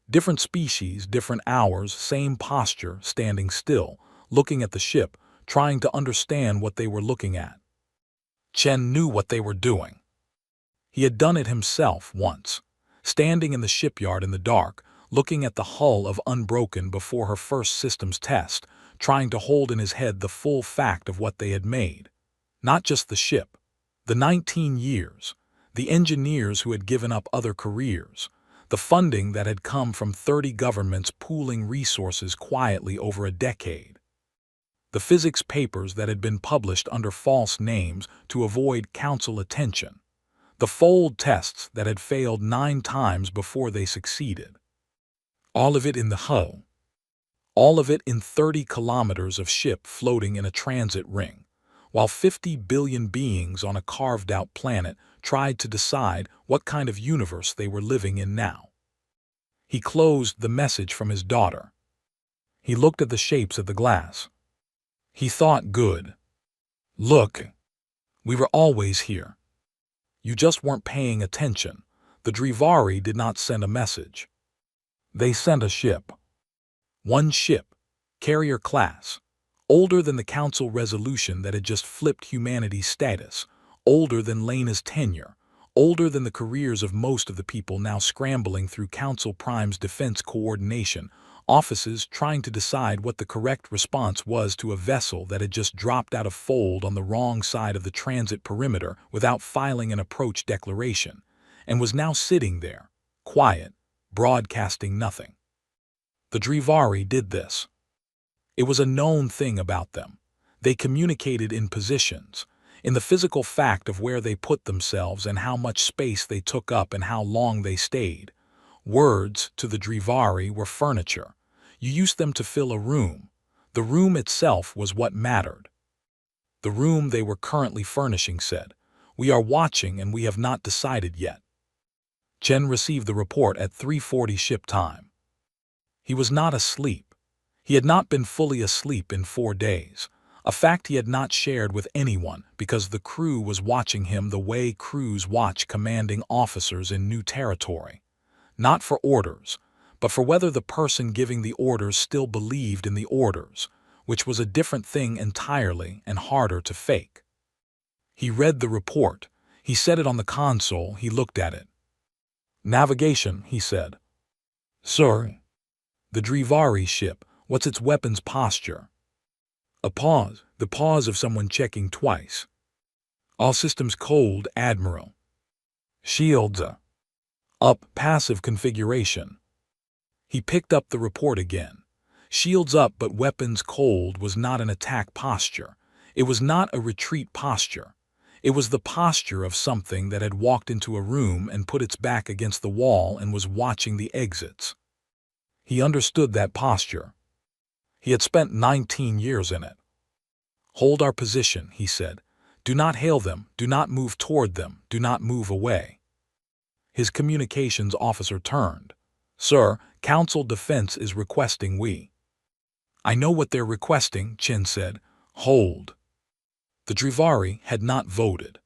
Different species, different hours, same posture, standing still, looking at the ship, trying to understand what they were looking at. Chen knew what they were doing. He had done it himself once, standing in the shipyard in the dark, looking at the hull of Unbroken before her first systems test, trying to hold in his head the full fact of what they had made. Not just the ship. The 19 years. The engineers who had given up other careers. The funding that had come from 30 governments pooling resources quietly over a decade. The physics papers that had been published under false names to avoid council attention. The fold tests that had failed 9 times before they succeeded. All of it in the hull. All of it in 30 kilometers of ship floating in a transit ring, while 50 billion beings on a carved-out planet tried to decide what kind of universe they were living in now. He closed the message from his daughter. He looked at the shapes of the glass. He thought, good. Look, we were always here. You just weren't paying attention. The Drivari did not send a message. They sent a ship. One ship, carrier class, older than the council resolution that had just flipped humanity's status, older than Lena's tenure, older than the careers of most of the people now scrambling through Council Prime's defense coordination offices trying to decide what the correct response was to a vessel that had just dropped out of fold on the wrong side of the transit perimeter without filing an approach declaration, and was now sitting there, quiet, broadcasting nothing. The Drivari did this. It was a known thing about them. They communicated in positions, in the physical fact of where they put themselves and how much space they took up and how long they stayed. Words, to the Drivari, were furniture. You used them to fill a room. The room itself was what mattered. The room they were currently furnishing said, "We are watching and we have not decided yet." Chen received the report at 3:40 ship time. He was not asleep. He had not been fully asleep in 4 days, a fact he had not shared with anyone because the crew was watching him the way crews watch commanding officers in new territory. Not for orders, but for whether the person giving the orders still believed in the orders, which was a different thing entirely and harder to fake. He read the report. He set it on the console. He looked at it. "Navigation," he said. "Sir." "The Drivari ship, what's its weapons posture?" A pause, the pause of someone checking twice. "All systems cold, Admiral." "Shields up, passive configuration." He picked up the report again. Shields up but weapons cold was not an attack posture. It was not a retreat posture. It was the posture of something that had walked into a room and put its back against the wall and was watching the exits. He understood that posture. He had spent 19 years in it. "Hold our position," he said. "Do not hail them, do not move toward them, do not move away." His communications officer turned. "Sir, Council Defense is requesting we." "I know what they're requesting," Chen said. "Hold." The Drivari had not voted.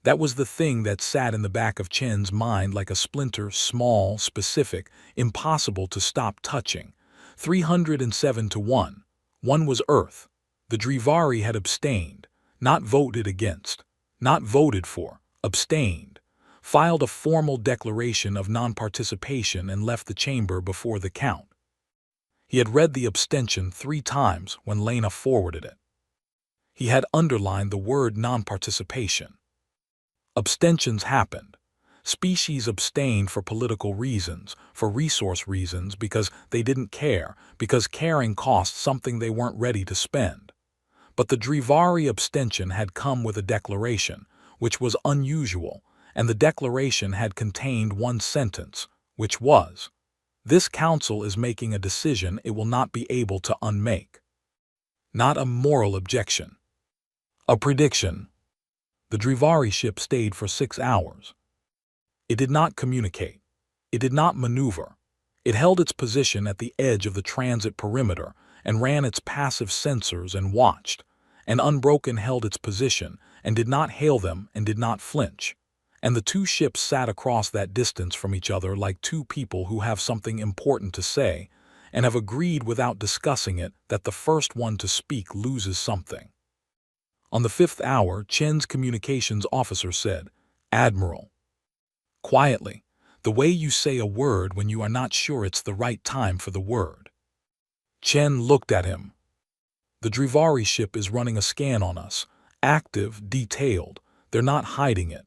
That was the thing that sat in the back of Chen's mind like a splinter, small, specific, impossible to stop touching. 307 to 1. One was Earth. The Drivari had abstained, not voted against, not voted for, abstained, filed a formal declaration of non-participation and left the chamber before the count. He had read the abstention 3 times when Lena forwarded it. He had underlined the word non-participation. Abstentions happened. Species abstained for political reasons, for resource reasons, because they didn't care, because caring cost something they weren't ready to spend. But the Drivari abstention had come with a declaration, which was unusual, and the declaration had contained one sentence, which was, "This council is making a decision it will not be able to unmake." Not a moral objection. A prediction. The Drivari ship stayed for 6 hours. It did not communicate. It did not maneuver. It held its position at the edge of the transit perimeter and ran its passive sensors and watched, and Unbroken held its position and did not hail them and did not flinch. And the 2 ships sat across that distance from each other like 2 people who have something important to say and have agreed without discussing it that the first one to speak loses something. On the 5th hour, Chen's communications officer said, "Admiral." Quietly, The way you say a word when you are not sure it's the right time for the word. Chen looked at him. The Drivari ship is running a scan on us. Active, detailed. They're not hiding it.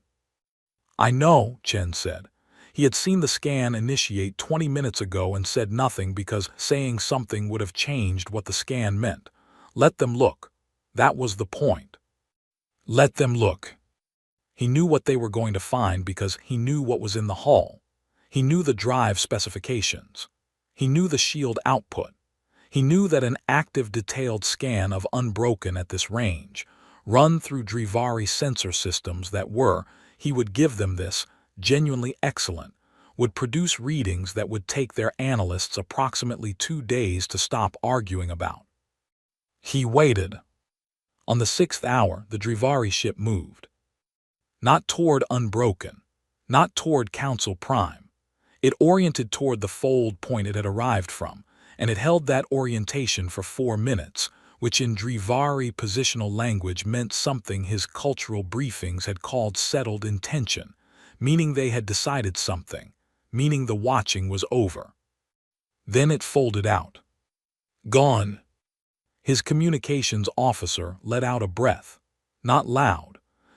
I know, Chen said. He had seen the scan initiate 20 minutes ago and said nothing because saying something would have changed what the scan meant. Let them look. That was the point. Let them look. He knew what they were going to find because he knew what was in the hull. He knew the drive specifications. He knew the shield output. He knew that an active detailed scan of Unbroken at this range, run through Drivari sensor systems that were, he would give them this, genuinely excellent, would produce readings that would take their analysts approximately 2 days to stop arguing about. He waited. On the 6th hour, the Drivari ship moved. Not toward Unbroken, not toward Council Prime. It oriented toward the fold point it had arrived from, and it held that orientation for 4 minutes, which in Drivari positional language meant something his cultural briefings had called settled intention, meaning they had decided something, meaning the watching was over. Then it folded out. Gone. His communications officer let out a breath, not loud,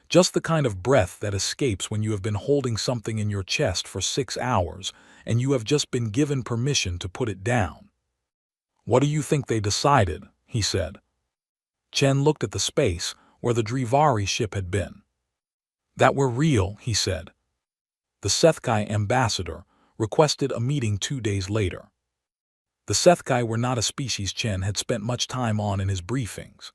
just the kind of breath that escapes when you have been holding something in your chest for 6 hours and you have just been given permission to put it down. What do you think they decided? He said. Chen looked at the space where the Drivari ship had been. That we're real, he said. The Sethkai ambassador requested a meeting 2 days later. The Sethkai were not a species Chen had spent much time on in his briefings.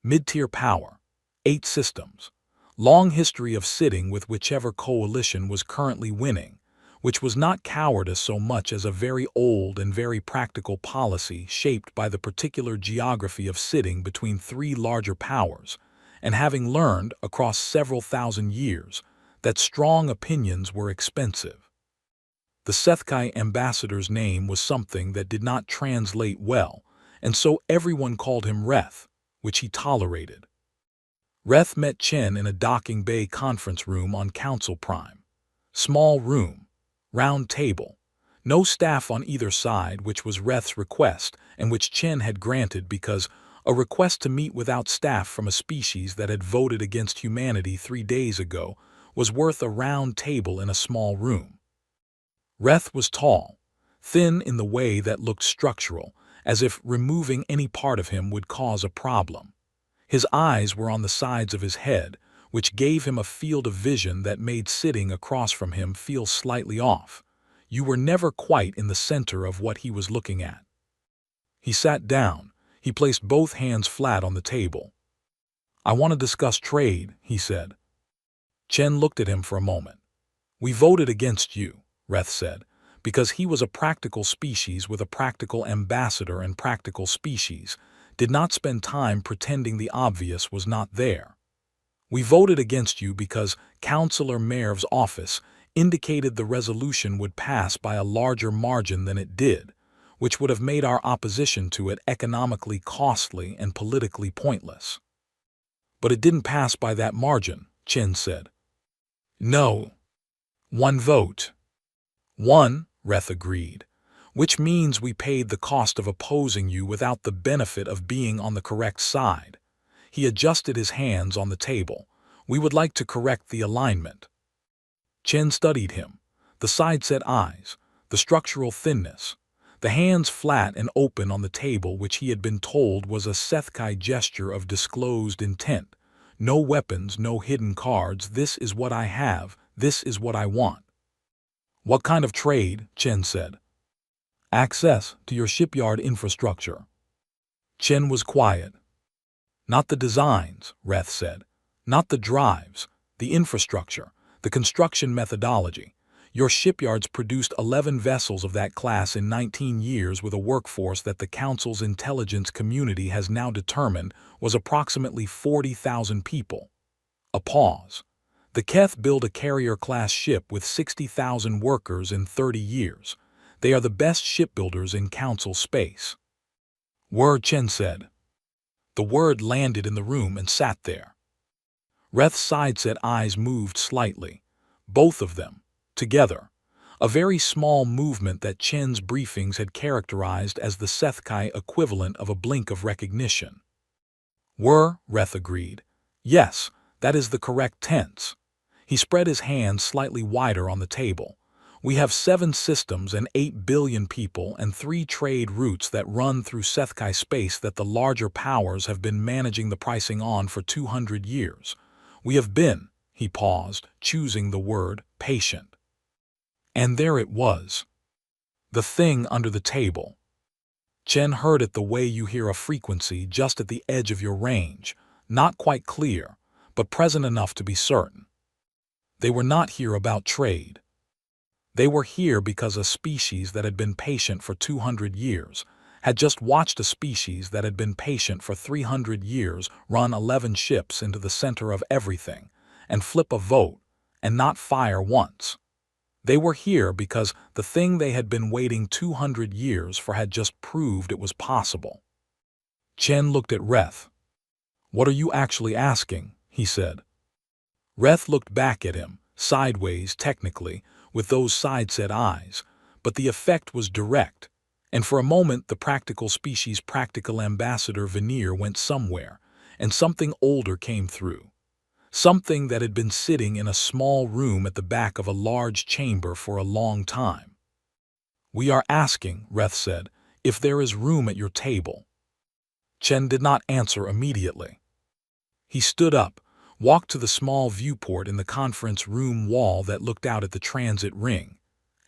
Mid-tier power, 8 systems, long history of sitting with whichever coalition was currently winning, which was not cowardice so much as a very old and very practical policy shaped by the particular geography of sitting between 3 larger powers, and having learned across several thousand years that strong opinions were expensive. The Sethkai ambassador's name was something that did not translate well, and so everyone called him Reth, which he tolerated. Reth met Chen in a docking bay conference room on Council Prime. Small room. Round table. No staff on either side, which was Reth's request and which Chen had granted because a request to meet without staff from a species that had voted against humanity 3 days ago was worth a round table in a small room. Reth was tall, thin in the way that looked structural, as if removing any part of him would cause a problem. His eyes were on the sides of his head, which gave him a field of vision that made sitting across from him feel slightly off. You were never quite in the center of what he was looking at. He sat down. He placed both hands flat on the table. I want to discuss trade, he said. Chen looked at him for a moment. We voted against you, Reth said, because he was a practical species with a practical ambassador and practical species, did not spend time pretending the obvious was not there. We voted against you because Councillor Merv's office indicated the resolution would pass by a larger margin than it did, which would have made our opposition to it economically costly and politically pointless. But it didn't pass by that margin, Chen said. No. 1 vote. 1, Reth agreed, which means we paid the cost of opposing you without the benefit of being on the correct side. He adjusted his hands on the table. We would like to correct the alignment. Chen studied him, the side-set eyes, the structural thinness, the hands flat and open on the table which he had been told was a Sethkai gesture of disclosed intent. No weapons, no hidden cards, this is what I have, this is what I want. What kind of trade? Chen said. Access to your shipyard infrastructure. Chen was quiet. Not the designs, Reth said. Not the drives, the infrastructure, the construction methodology. Your shipyards produced 11 vessels of that class in 19 years with a workforce that the Council's intelligence community has now determined was approximately 40,000 people. A pause. The Keth built a carrier-class ship with 60,000 workers in 30 years. They are the best shipbuilders in Council space. Word, Chen said. The word landed in the room and sat there. Reth's side-set eyes moved slightly. Both of them. Together. a very small movement that Chen's briefings had characterized as the Sethkai equivalent of a blink of recognition. Reth agreed. Yes, that is the correct tense. He spread his hands slightly wider on the table. We have 7 systems and 8 billion people and 3 trade routes that run through Sethkai space that the larger powers have been managing the pricing on for 200 years. We have been, he paused, choosing the word, patient. And there it was. The thing under the table. Chen heard it the way you hear a frequency just at the edge of your range, not quite clear, but present enough to be certain. They were not here about trade. They were here because a species that had been patient for 200 years had just watched a species that had been patient for 300 years run 11 ships into the center of everything and flip a vote and not fire once. They were here because the thing they had been waiting 200 years for had just proved it was possible. Chen looked at Reth. "What are you actually asking?" he said. Reth looked back at him, sideways technically, with those side-set eyes, but the effect was direct, and for a moment the practical species practical ambassador veneer went somewhere, and something older came through. Something that had been sitting in a small room at the back of a large chamber for a long time. "We are asking," Reth said, "if there is room at your table." Chen did not answer immediately. He stood up, walked to the small viewport in the conference room wall that looked out at the transit ring,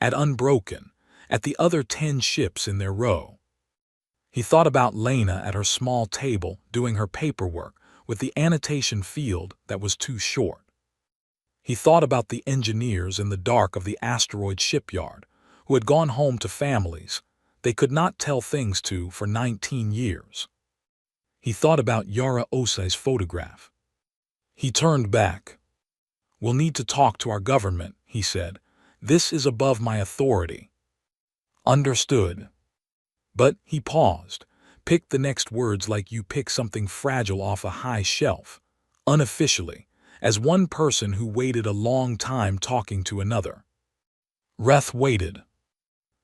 at Unbroken, at the other 10 ships in their row. He thought about Lena at her small table doing her paperwork with the annotation field that was too short. He thought about the engineers in the dark of the asteroid shipyard who had gone home to families they could not tell things to for 19 years. He thought about Yara Osei's photograph. He turned back. "We'll need to talk to our government," he said. "This is above my authority." "Understood." But he paused, picked the next words like you pick something fragile off a high shelf, unofficially, as one person who waited a long time talking to another. Reth waited.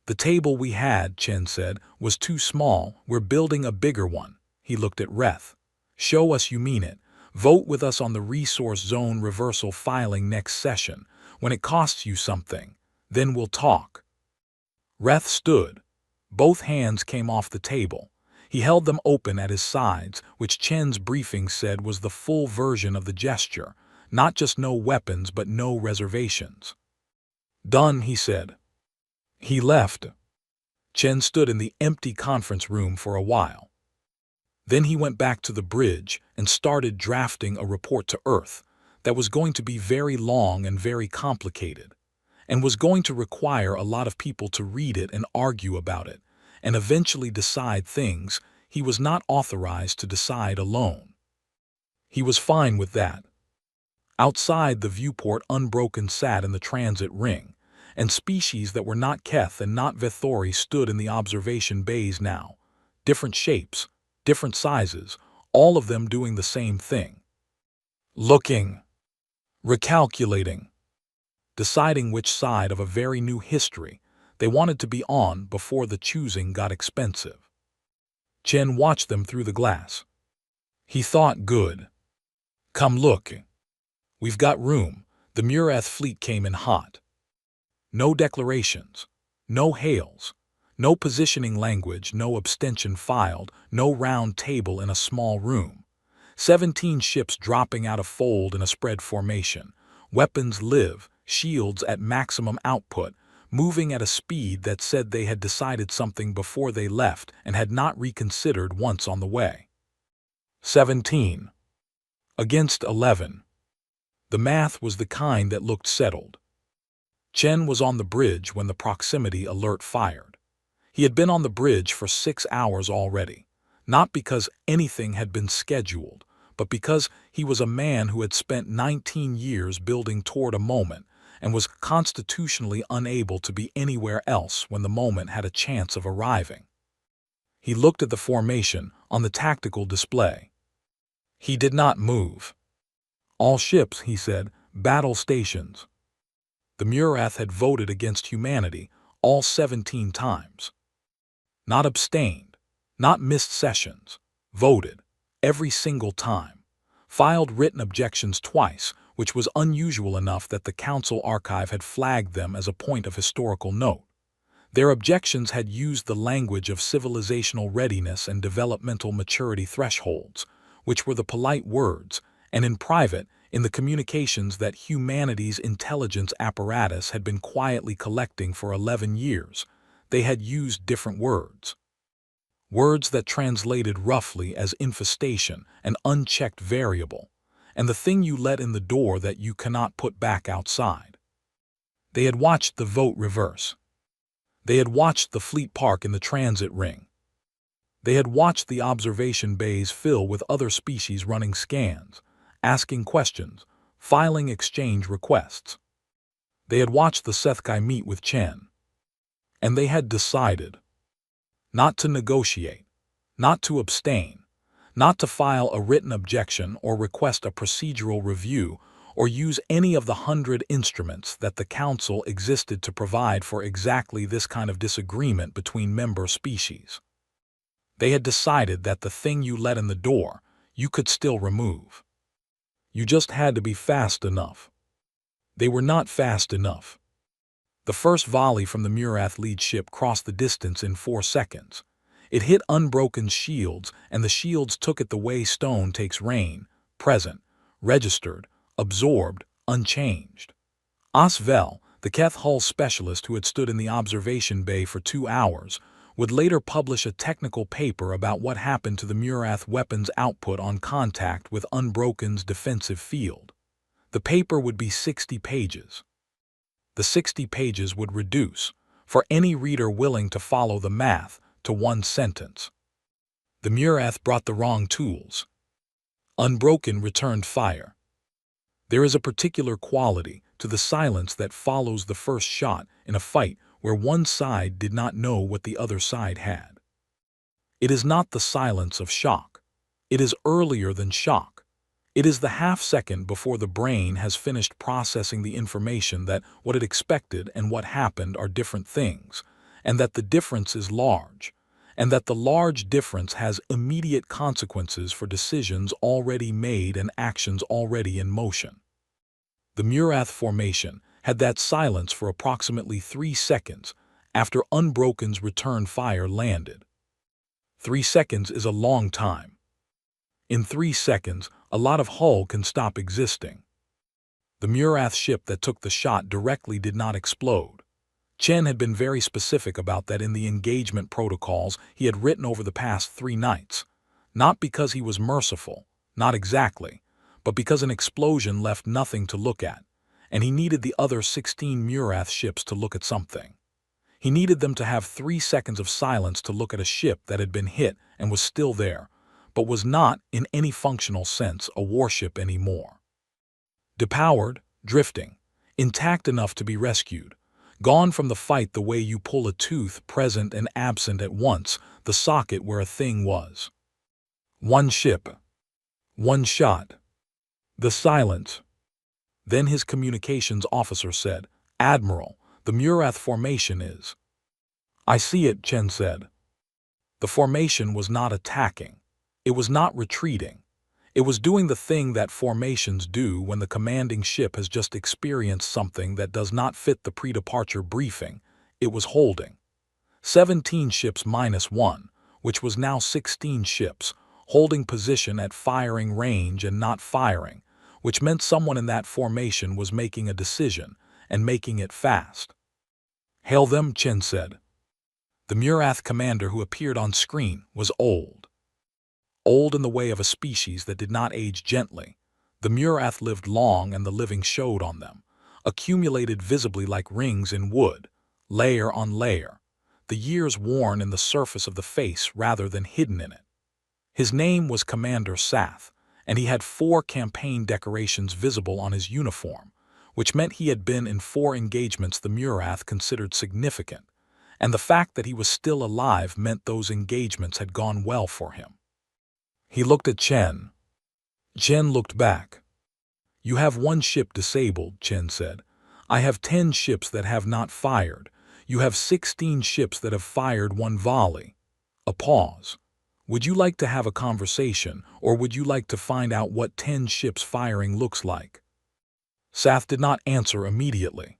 "The table we had," Chen said, "was too small. We're building a bigger one." He looked at Reth. "Show us you mean it. Vote with us on the resource zone reversal filing next session. When it costs you something, then we'll talk." Reth stood. Both hands came off the table. He held them open at his sides, which Chen's briefing said was the full version of the gesture, not just no weapons but no reservations. "Done," he said. He left. Chen stood in the empty conference room for a while. Then he went back to the bridge and started drafting a report to Earth that was going to be very long and very complicated, and was going to require a lot of people to read it and argue about it, and eventually decide things he was not authorized to decide alone. He was fine with that. Outside the viewport, Unbroken sat in the transit ring, and species that were not Keth and not Vethori stood in the observation bays now, different shapes, different sizes, all of them doing the same thing. Looking, recalculating, deciding which side of a very new history they wanted to be on before the choosing got expensive. Chen watched them through the glass. He thought, good. Come look. We've got room. The Murath fleet came in hot. No declarations, no hails, no positioning language, no abstention filed, no round table in a small room. 17 ships dropping out of fold in a spread formation. Weapons live, shields at maximum output, moving at a speed that said they had decided something before they left and had not reconsidered once on the way. 17. Against 11. The math was the kind that looked settled. Chen was on the bridge when the proximity alert fired. He had been on the bridge for 6 hours already, not because anything had been scheduled, but because he was a man who had spent 19 years building toward a moment and was constitutionally unable to be anywhere else when the moment had a chance of arriving. He looked at the formation on the tactical display. He did not move. "All ships," he said, "battle stations." The Murath had voted against humanity all 17 times. Not abstained, not missed sessions, voted, every single time. Filed written objections twice, which was unusual enough that the Council archive had flagged them as a point of historical note. Their objections had used the language of civilizational readiness and developmental maturity thresholds, which were the polite words, and in private, in the communications that humanity's intelligence apparatus had been quietly collecting for 11 years, they had used different words. Words that translated roughly as infestation, an unchecked variable, and the thing you let in the door that you cannot put back outside. They had watched the vote reverse. They had watched the fleet park in the transit ring. They had watched the observation bays fill with other species running scans, asking questions, filing exchange requests. They had watched the Sethkai meet with Chen. And they had decided not to negotiate, not to abstain, not to file a written objection or request a procedural review or use any of the 100 instruments that the Council existed to provide for exactly this kind of disagreement between member species. They had decided that the thing you let in the door, you could still remove. You just had to be fast enough. They were not fast enough. The first volley from the Murath lead ship crossed the distance in 4 seconds. It hit Unbroken's shields, and the shields took it the way stone takes rain, present, registered, absorbed, unchanged. Osvel, the Keth hull specialist who had stood in the observation bay for 2 hours, would later publish a technical paper about what happened to the Murath weapons output on contact with Unbroken's defensive field. The paper would be 60 pages. The 60 pages would reduce, for any reader willing to follow the math, to 1 sentence. The Murath brought the wrong tools. Unbroken returned fire. There is a particular quality to the silence that follows the first shot in a fight where one side did not know what the other side had. It is not the silence of shock. It is earlier than shock. It is the half-second before the brain has finished processing the information that what it expected and what happened are different things, and that the difference is large, and that the large difference has immediate consequences for decisions already made and actions already in motion. The Murath formation had that silence for approximately 3 seconds after Unbroken's return fire landed. 3 seconds is a long time. In 3 seconds, a lot of hull can stop existing. The Murath ship that took the shot directly did not explode. Chen had been very specific about that in the engagement protocols he had written over the past 3 nights, not because he was merciful, not exactly, but because an explosion left nothing to look at, and he needed the other 16 Murath ships to look at something. He needed them to have 3 seconds of silence to look at a ship that had been hit and was still there, but was not, in any functional sense, a warship anymore. Depowered, drifting, intact enough to be rescued, gone from the fight the way you pull a tooth present and absent at once, the socket where a thing was. 1 ship. 1 shot. The silence. Then his communications officer said, "Admiral, the Murath formation is." "I see it," Chen said. The formation was not attacking. It was not retreating. It was doing the thing that formations do when the commanding ship has just experienced something that does not fit the pre-departure briefing. It was holding. 17 ships minus 1, which was now 16 ships, holding position at firing range and not firing, which meant someone in that formation was making a decision, and making it fast. "Hail them," Chen said. The Murath commander who appeared on screen was old. Old in the way of a species that did not age gently. The Murath lived long and the living showed on them, accumulated visibly like rings in wood, layer on layer, the years worn in the surface of the face rather than hidden in it. His name was Commander Sath, and he had 4 campaign decorations visible on his uniform, which meant he had been in 4 engagements the Murath considered significant, and the fact that he was still alive meant those engagements had gone well for him. He looked at Chen. Chen looked back. "You have 1 ship disabled," Chen said. I have 10 ships that have not fired. You have 16 ships that have fired one volley. A pause. Would you like to have a conversation, or would you like to find out what 10 ships firing looks like? Sath did not answer immediately.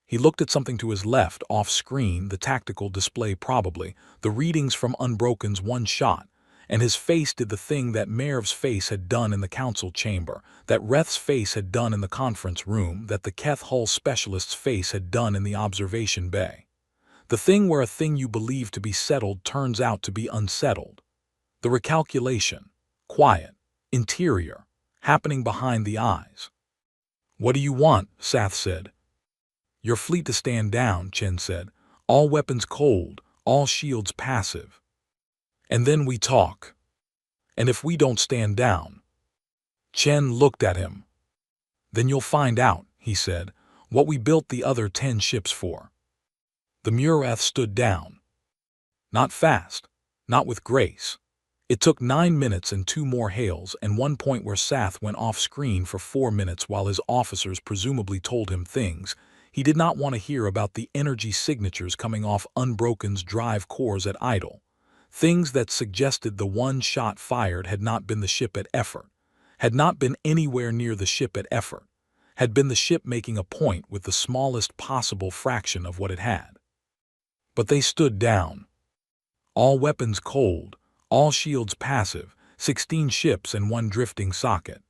He looked at something to his left, off-screen, the tactical display probably, the readings from Unbroken's one shot, and his face did the thing that Merv's face had done in the council chamber, that Reth's face had done in the conference room, that the Keth Hull specialist's face had done in the observation bay. The thing where a thing you believe to be settled turns out to be unsettled. The recalculation, quiet, interior, happening behind the eyes. "What do you want?" Sath said. "Your fleet to stand down," Chen said. "All weapons cold, all shields passive. And then we talk. And if we don't stand down..." Chen looked at him. "Then you'll find out," he said, "what we built the other 10 ships for." The Murath stood down. Not fast, not with grace. It took 9 minutes and 2 more hails, and one point where Sath went off-screen for 4 minutes while his officers presumably told him things he did not want to hear about, the energy signatures coming off Unbroken's drive cores at idle. Things that suggested the one shot fired had not been the ship at effort, had not been anywhere near the ship at effort, had been the ship making a point with the smallest possible fraction of what it had. But they stood down. All weapons cold, all shields passive, 16 ships and 1 drifting socket.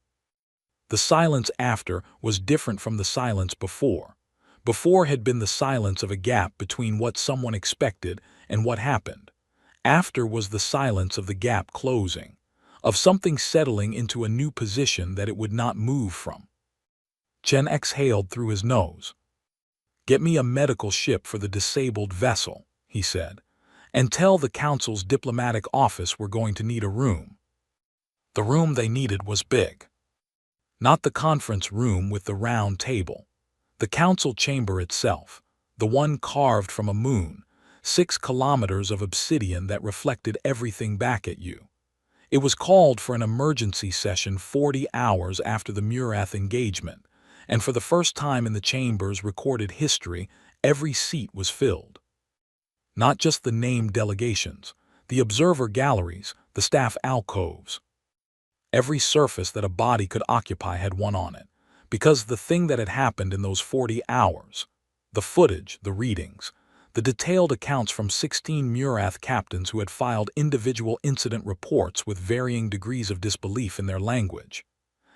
The silence after was different from the silence before. Before had been the silence of a gap between what someone expected and what happened. After was the silence of the gap closing, of something settling into a new position that it would not move from. Chen exhaled through his nose. "Get me a medical ship for the disabled vessel," he said, "and tell the council's diplomatic office we're going to need a room." The room they needed was big. Not the conference room with the round table. The council chamber itself, the one carved from a moon, 6 kilometers of obsidian that reflected everything back at you. It was called for an emergency session 40 hours after the Murath engagement, and for the first time in the chamber's recorded history, every seat was filled. Not just the named delegations, the observer galleries, the staff alcoves. Every surface that a body could occupy had one on it, because the thing that had happened in those 40 hours, the footage, the readings, the detailed accounts from 16 Murath captains who had filed individual incident reports with varying degrees of disbelief in their language,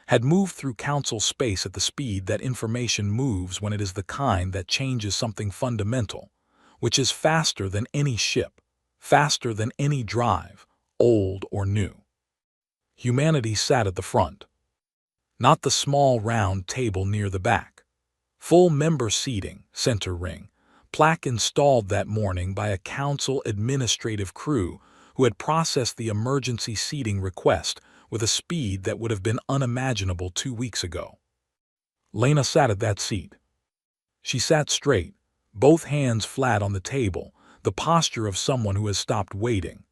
had moved through council space at the speed that information moves when it is the kind that changes something fundamental, which is faster than any ship, faster than any drive, old or new. Humanity sat at the front. Not the small round table near the back. Full member seating, center ring, plaque installed that morning by a council administrative crew who had processed the emergency seating request with a speed that would have been unimaginable 2 weeks ago. Lena sat at that seat. She sat straight, both hands flat on the table, the posture of someone who has stopped waiting.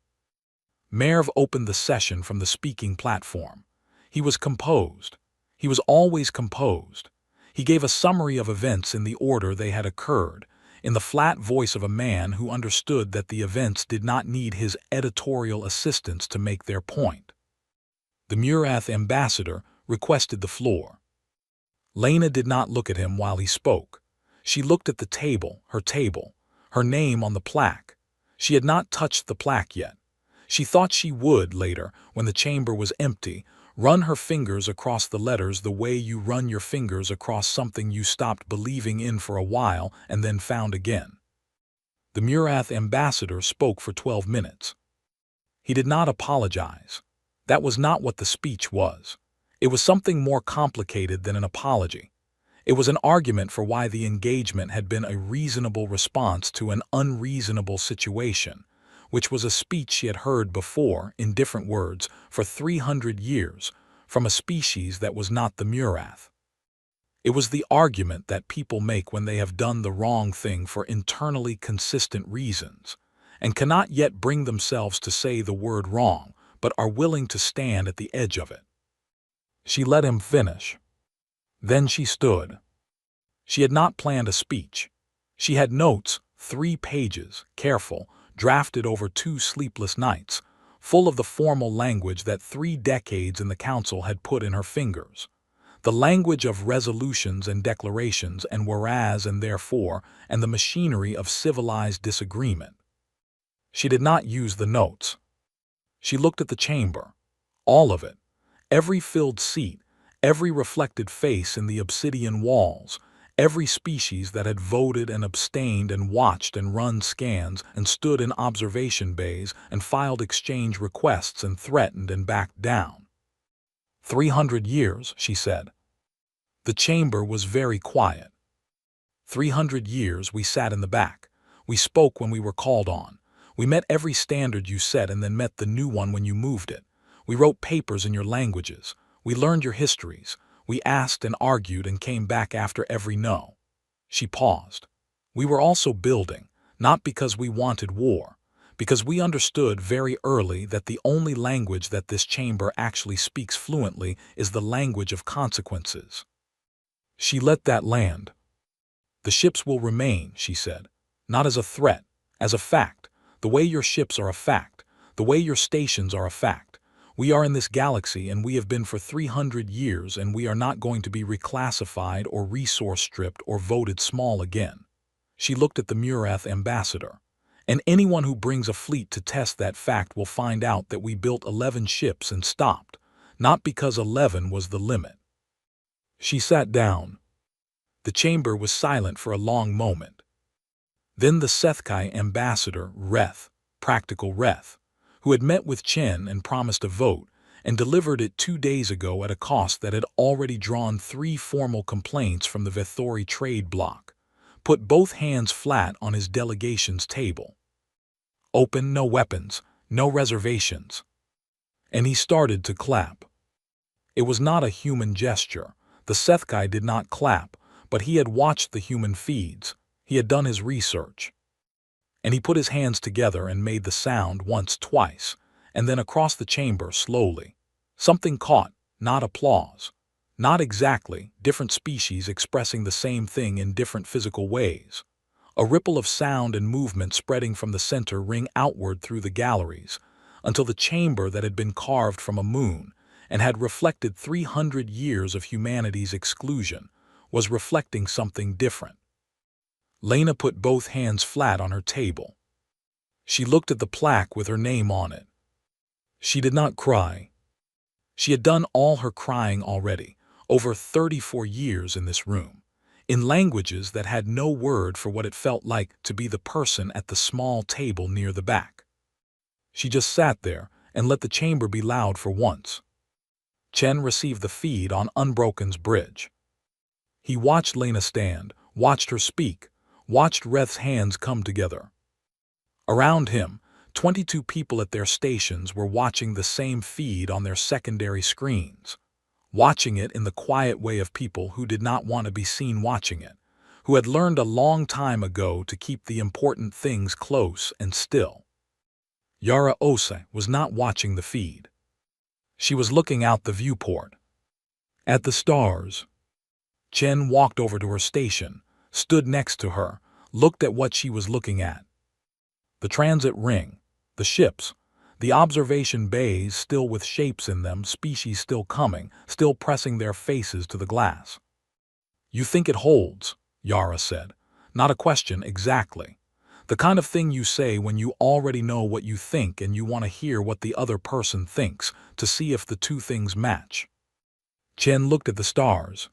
Merv opened the session from the speaking platform. He was composed. He was always composed. He gave a summary of events in the order they had occurred, in the flat voice of a man who understood that the events did not need his editorial assistance to make their point. The Murath ambassador requested the floor. Lena did not look at him while he spoke. She looked at the table, her name on the plaque. She had not touched the plaque yet. She thought she would later, when the chamber was empty, run her fingers across the letters the way you run your fingers across something you stopped believing in for a while and then found again. The Murath ambassador spoke for 12 minutes. He did not apologize. That was not what the speech was. It was something more complicated than an apology. It was an argument for why the engagement had been a reasonable response to an unreasonable situation, which was a speech she had heard before, in different words, for 300 years, from a species that was not the Murath. It was the argument that people make when they have done the wrong thing for internally consistent reasons, and cannot yet bring themselves to say the word wrong, but are willing to stand at the edge of it. She let him finish. Then she stood. She had not planned a speech. She had notes, 3 pages, careful, drafted over 2 sleepless nights, full of the formal language that 3 decades in the council had put in her fingers. The language of resolutions and declarations and whereas and therefore, and the machinery of civilized disagreement. She did not use the notes. She looked at the chamber. All of it. Every filled seat, every reflected face in the obsidian walls, every species that had voted and abstained and watched and run scans and stood in observation bays and filed exchange requests and threatened and backed down. 300 years, she said. The chamber was very quiet. 300 years we sat in the back. We spoke when we were called on. We met every standard you set and then met the new one when you moved it. We wrote papers in your languages. We learned your histories. We asked and argued and came back after every no. She paused. We were also building, not because we wanted war, because we understood very early that the only language that this chamber actually speaks fluently is the language of consequences. She let that land. The ships will remain, she said, not as a threat, as a fact, the way your ships are a fact, the way your stations are a fact. We are in this galaxy and we have been for 300 years and we are not going to be reclassified or resource stripped or voted small again. She looked at the Murath ambassador. And anyone who brings a fleet to test that fact will find out that we built 11 ships and stopped, not because 11 was the limit. She sat down. The chamber was silent for a long moment. Then the Sethkai ambassador, Reth, practical Reth, who had met with Chen and promised a vote, and delivered it 2 days ago at a cost that had already drawn 3 formal complaints from the Vethori trade bloc, put both hands flat on his delegation's table. Open, no weapons, no reservations. And he started to clap. It was not a human gesture. The Sethkai did not clap, but he had watched the human feeds. He had done his research. And he put his hands together and made the sound once, twice, and then across the chamber slowly. Something caught, not applause. Not exactly, different species expressing the same thing in different physical ways. A ripple of sound and movement spreading from the center ring outward through the galleries, until the chamber that had been carved from a moon and had reflected 300 years of humanity's exclusion was reflecting something different. Lena put both hands flat on her table. She looked at the plaque with her name on it. She did not cry. She had done all her crying already, over 34 years in this room, in languages that had no word for what it felt like to be the person at the small table near the back. She just sat there and let the chamber be loud for once. Chen received the feed on Unbroken's bridge. He watched Lena stand, watched her speak, watched Reth's hands come together. Around him, 22 people at their stations were watching the same feed on their secondary screens, watching it in the quiet way of people who did not want to be seen watching it, who had learned a long time ago to keep the important things close and still. Yara Ose was not watching the feed. She was looking out the viewport. At the stars. Chen walked over to her station, stood next to her, looked at what she was looking at. The transit ring, the ships, the observation bays still with shapes in them, species still coming, still pressing their faces to the glass. You think it holds, Yara said. Not a question exactly. The kind of thing you say when you already know what you think and you want to hear what the other person thinks to see if the two things match. Chen looked at the stars.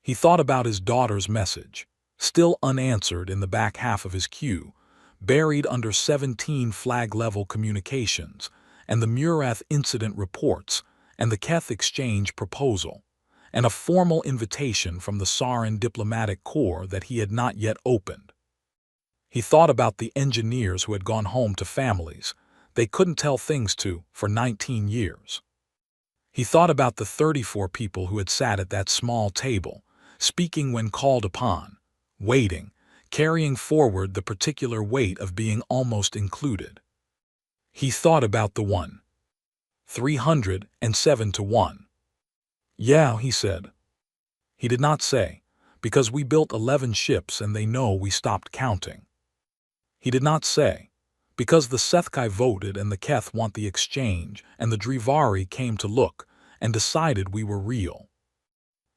He thought about his daughter's message, still unanswered in the back half of his queue, buried under 17 flag-level communications, and the Murath incident reports, and the Keth exchange proposal, and a formal invitation from the Sarin diplomatic corps that he had not yet opened. He thought about the engineers who had gone home to families they couldn't tell things to for 19 years. He thought about the 34 people who had sat at that small table, speaking when called upon, waiting, carrying forward the particular weight of being almost included. He thought about the 307 to 1. Yeah, he said. He did not say, Because we built 11 ships and they know we stopped counting. He did not say, because the Sethkai voted and the Keth want the exchange and the Drivari came to look and decided we were real.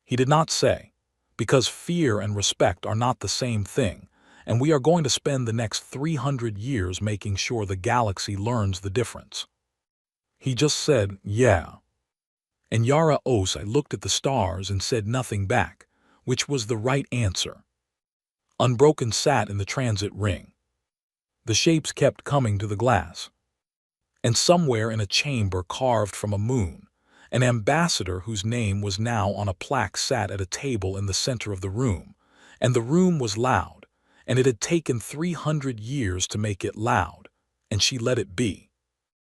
He did not say, because fear and respect are not the same thing, and we are going to spend the next 300 years making sure the galaxy learns the difference. He just said, yeah. And Yara Osai looked at the stars and said nothing back, which was the right answer. Unbroken sat in the transit ring. The shapes kept coming to the glass. And somewhere in a chamber carved from a moon, an ambassador whose name was now on a plaque sat at a table in the center of the room, and the room was loud, and it had taken 300 years to make it loud, and she let it be.